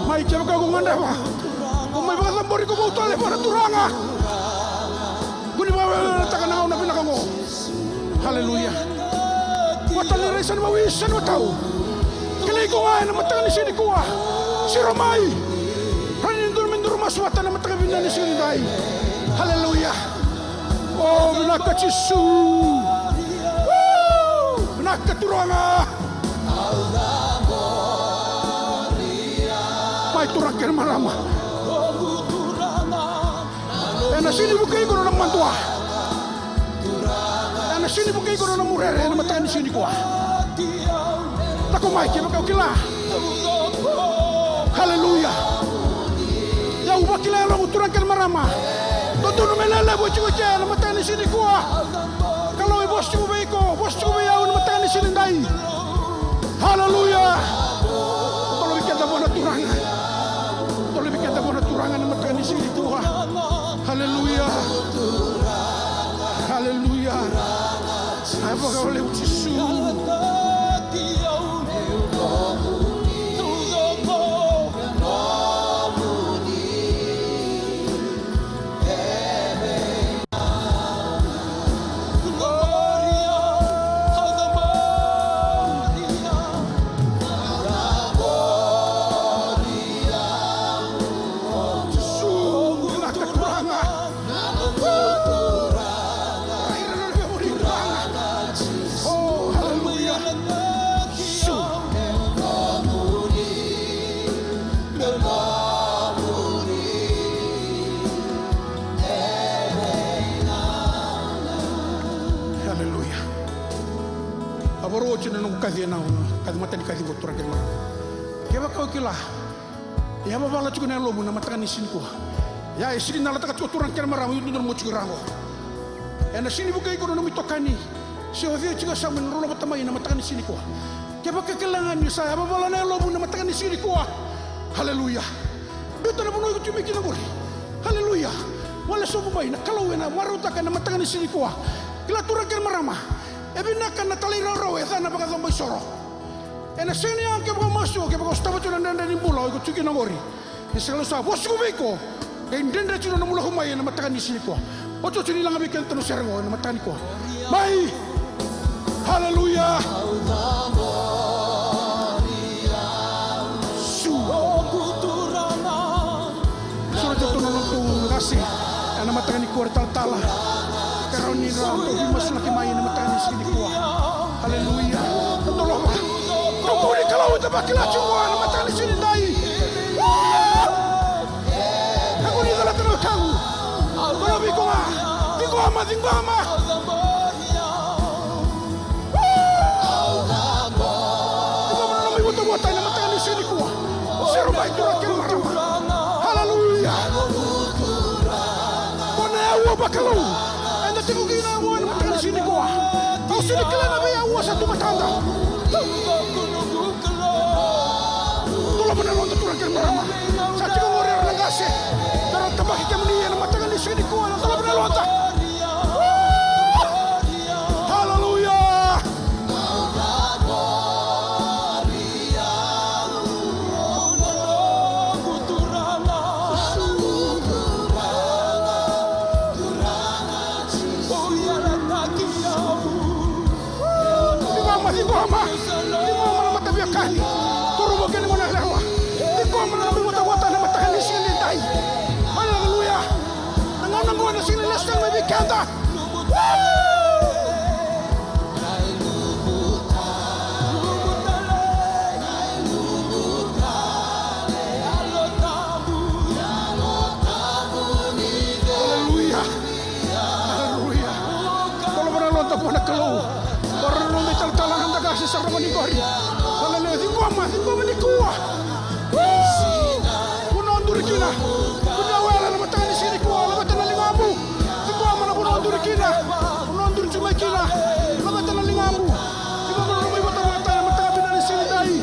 Speaker 6: Mai kaya baka kung anda ba? Kung may baka tambori ko mo tali para turanga. Kuni ba natakan ako na pinaka mo? Haleluya. Wataliresan mawisan mo tao. Kilay ko nga na matakan ni sini kuwa. Si Romay. Hanindur mindur maswata na matakabin ni sini day. Haleluya. Oh, minaka Jesu. Minaka turanga. Mai turang ken marama. Na sini bukai ko na mantua. Na sini bukai ko na murere na matan sini ko. Tako mai ke baka kila. Haleluya. Ya uba kila lo turang ken marama. Toto no melala bo chigo na matan sini ko. Kalau bos chigo be ya na matan sini dai. Haleluya. Tolo bikenta bona turanga. Kita boleh turangan makan di sini Tuhan. Haleluya. Haleluya. Apa kau boleh Yesus? Aboro chino nung kathi na kadimata ni kathi botura kema. Keba kau kila. Ya baba la chukuna lomu na mataka ni sini ko. Ya isini na lataka turan kema ramu yundu mo chukurango. Ya na sini bukai ko no mitokani. Si ovia chiga sa men rolo batamai na mataka ni sini ko. Keba kekelangan ni sa baba la na lomu na mataka ni sini ko. Haleluya. Beta na buno ko tumiki na gori. Haleluya. Wala sobu mai na kalau na waruta kana mataka ni sini ko. Kila turan kema rama. Ebinaka na talira roe thana baka thombo isoro. Ena seni ang ke baka masu ke baka staba chuna ndenda ni mula ko tuki na gori. Iselo sa bosu beko. Ke ndenda chuna na mula humai na mataka ni sini ko. Ocho chuni lang abiken tanu sergo na mataka ni ko. Mai. Haleluya. Sura jatuh nang tu kasih. Ana mataka ni ko tal-tala. Karoni rato bimas laki mai na mataka ni sini ko. Haleluya. Tolong. Tunggu di kalau itu bakila semua na mataka ni sini dai. Aku ni kala terus tahu. Kalau bikoma. Bikoma. Bikoma na may buta na mataka ni sini ko. Sero ba ito rakel marama. Haleluya. Kona yawa bakalo. Anda tigo gina yawa na mataka ni sini ko. Au sini kala na may yawa sa tumatanda. Tolong menelon tutur rakel marama. Sa tigo ngori orang ngase. Pero tabaki kami niya na mataka ni sini ko. Tolong menelon ta. Haleluya. Tingoma na matavia kali. Turu mo kini mo na lewa. Tingoma na wata na mataka ni sini dai. Haleluya. Nangaw na sini last time may kanda. Haleluya. Haleluya. Kalau pernah lontar pun nak keluar. Orang nonton tal-talan hendak kasih sarung ni kori. Haleluya. Tingoma ni kuah. Kuno andur kina. Kuno wala na mataka ni sini kuah. Lamatan na lingamu. Tingoma na kuno andur kina. Kuno andur cuma kina. Lamatan na lingamu. Tingoma na may mata-mata na mataka bina ni sini dai.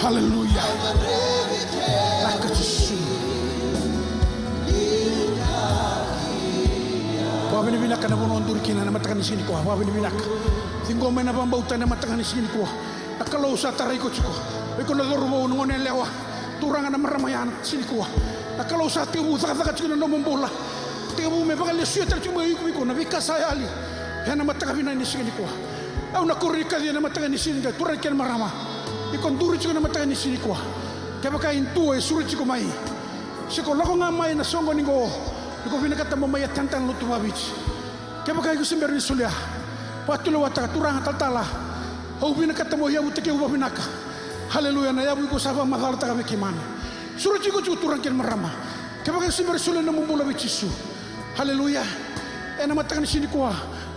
Speaker 6: Haleluya. Laka Yesus. Bapa ni binak na bono ondur kina na matakan ni sini ko. Bapa ni binak. Tinggo mena bambautan na matakan ni sini ko. Nakalo sa taray ko chiko. Iko na dorumo ngon lewa. Turangan na maramayan sini ko. Nakalo sa tibu saka chiko na mombola. Tibu me bagal lesu tar chimo iko na bikasa ali. Hena matakan ni sini ko. Au nakurika dia na matakan ni sini turan ken marama. Ikon duri chiko na matakan ni sini ko. Kaya kain tuwe suri chiko mai. Siko lako nga mai na songo ningo. Iko binakata mo maya tantan lutu mabich. Kaya kain ko simber ni sulia. Patulo wata turang tal-tala. Hau binakata mo yabu teke uba binaka. Haleluya na yabu ko saba mahal ta kami kimana. Suri chiko turang ken marama. Kaya kain simber sulia na mumbula bichisu. Haleluya. Na matakan ni sini ko.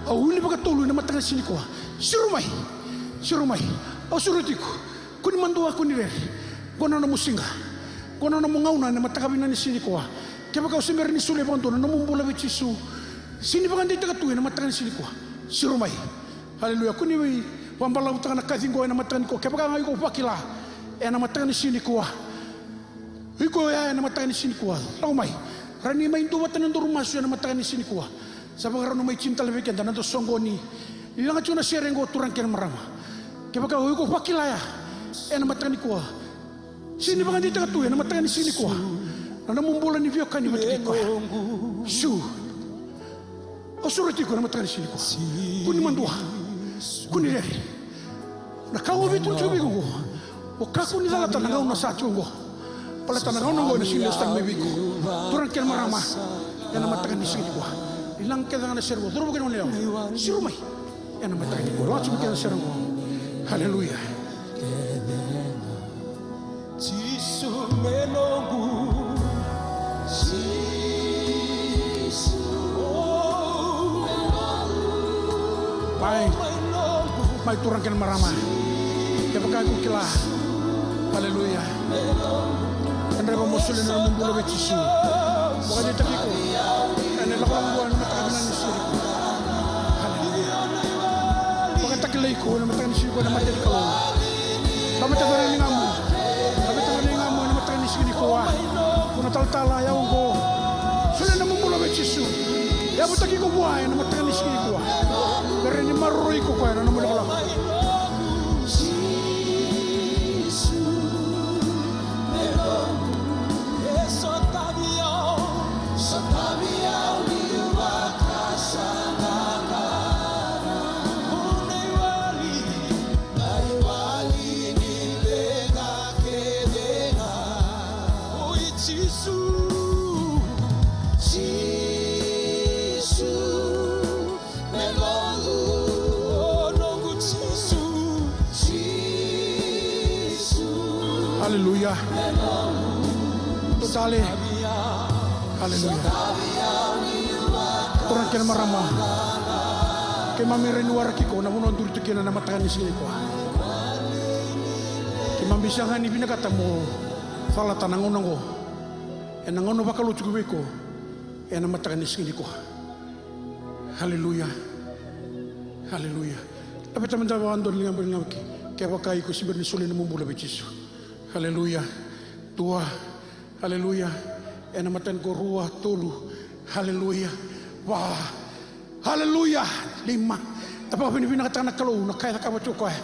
Speaker 6: Au ni bakatulu na matakan sini ko. Sirumai. Au surutiku. Kuni mandua kuni rer. Kona na musinga. Kona na mungauna na matakabina ni sini kwa. Kaya kau sember ni sule bantu na mumbula bichisu. Sini bagan dita katuwe na matakan sini kwa. Sirumai. Haleluya. Kuni wi wambala utaka na kazingo na matakan ko. Kaya kau ngayo pakila. Na matakan sini kwa. Iko ya na matakan sini kwa. Laumai. Rani mai ndu watan ndu rumasu na matakan sini kwa. Sabang rano mai cinta lebih kenta nanti songgoni. Ilang cuna serengo turang kian marama. Kaya kau iko pakila ya. Na matakan kwa. Sini bagan dita katuwe na matakan sini kwa. Na mumbula ni vyokan ni matakan kwa. Su. Osurati ko na matakan sini kwa. Kuni mandua. Kuni leri. Na kau vitu chubi ko. O kaku ni dala tanang na sa chungo. Pala tanang na sini stang may bigo. Turang kian marama. Yan na matakan ni sini kwa. Ilang kaya na servo. Duro ko na sirumay. Yan na matakan ni kwa. Watch mo kaya na servo. Hallelujah.
Speaker 3: Jisu menunggu.
Speaker 6: Mai turang kian marama. Kaya pagkaku kila. Haleluya. Anda ba musulin na mumbula bechisu. Baka dito ko. Ano lang ang buwan matakabinan ni siri ko. Haleluya. Baka takilay ko na matakabinan ni siri ko na matali ko. Pamatabaran ni ngamu. Pamatabaran ni ngamu na matakabinan ni siri ko. Kuna taltala yaw ko. Sulit na mumbula bechisu. Ya butaki ko buhay na matakabinan ni siri ko. Pero ni maroy ko kaya na mula ko lang. Haleluya. Totale. Haleluya. Turang kian marama. Kaya mamirin waraki ko na munon duro kina na matakan ni sini ko. Kaya mambisangan ni binakata mo fala tanangon ko. Nangono bakal lucu ko. Na matakan ni sini ko. Haleluya. Haleluya. Tapi teman-teman andor lingan berlingki. Kaya pakai ko si bernisulin mumbula bechisu. Haleluya. Dua. Haleluya. Enamatan ko ruah tulu. Haleluya. Wah. Haleluya. Lima. Tapi apa ini binakatan nak kalau nak kaya kamu cukup.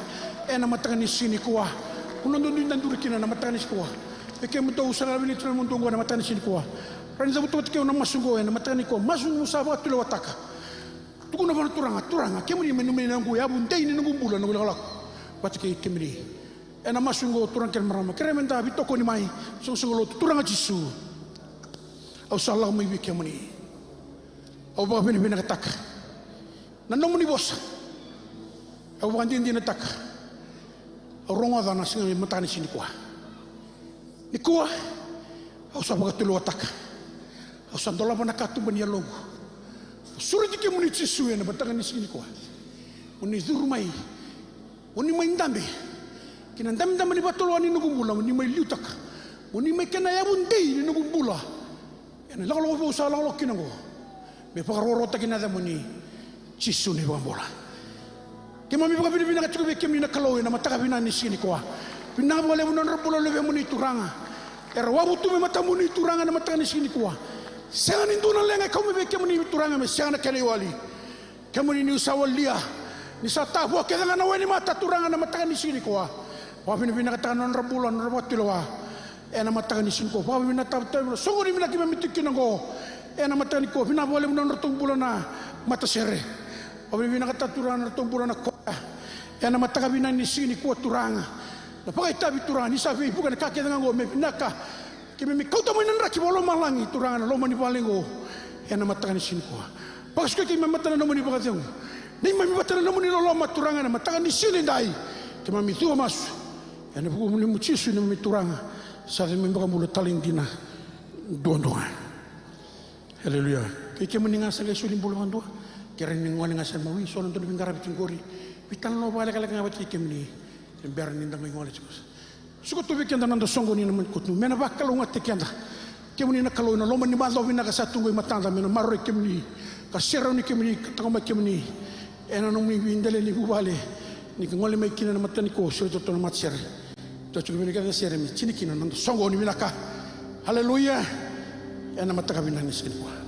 Speaker 6: Enamatan ni sini kuah. Unondon din tandur kina namatan ni kuah. Eke muto usara bini tuan muntungo namatan ni sini kuah. Rani zabutu kau nama sungo namatan ni kuah. Masuk musawa tu lewat taka. Tuku nama turanga. Kemuri menumeni nanggu ya bunte ini nanggu bulan nanggu lagalak. Baca kemuri. Ena masungo turang kian marama. Kira menta bitoko ni mai. Sungo turang ajisu. Au salah mai bikia mani. Au bapa bini katak. Nanong mani bos. Au bukan dia tak. Au ronga dana singa matani sini kuah. Ni kuah. Au sabang katulu atak. Au santola mana katu bani along. Suruh dikia mani jisu ena batangan ni sini kuah. Uni zurumai. Uni main dambe. Kinandam dam ni batolo ni nugumbula ni mai liutak. Uni mai kena ya bundei ni nugumbula. Ena lalo bo sa lalo kinango. Me pakaroro ta kinada muni chisu ni bambola. Kema mi pagabini bina katuko be kemi na kaloy na mataka bina ni sini kwa. Bina wale munon rabulo leve muni turanga. Era wabu tu me matamu ni turanga na mataka ni sini kwa. Sangan induna lenga kau me be kemi ni turanga me sangan kele wali. Kemi ni usawalia. Ni sa tabu kedanga na weni mata turanga na mataka ni sini kwa. Wapin katakan non rabulan rabat tilawa. Na matakan ni singko. Wapin tahu sungguh ni lagi memitikin aku. Na matakan ko. Pina boleh non ratung bulan na mata sere. Wapin kata turang ratung bulan na ko. Na matakan bina ni sini ko turanga. Napakai tabi turang ni sabi bukan kaki dengan go mepinaka. Kami kau tahu mana raki bolong malangi turanga lo mani palingo. Na matakan ni sini ko. Pas kaki mematakan no mani pakateng. Ni mematakan no mani lo maturanga na matakan ni sini dai. Kami itu mas. Yang aku muli mucisu ni mituranga saat membaca mulut taling dina doa. Haleluya. Kita meninggal sebagai sulim bulu mandua. Kira ni ngwan ngasal mawi soalnya tu bingar bitingkori. Bitan lo balik kala ngabat kita ni. Lember ni ndang ngole chus. Suko tuwi kenda nanda songo ni naman kutnu. Mena ba kalunga te kenda. Kemuni na kalo na loma ni ba lovi na kasatu ngoi matanda mena marre kemuni. Kasera ni kemuni katangoma kemuni. Ena nung ni windele ni bubale. Ni ngole mai kina na matani ko so to na matsere. To chuko ni ka sere mi chini kina nanda songo ni minaka. Haleluya. Ena mataka binani sikwa.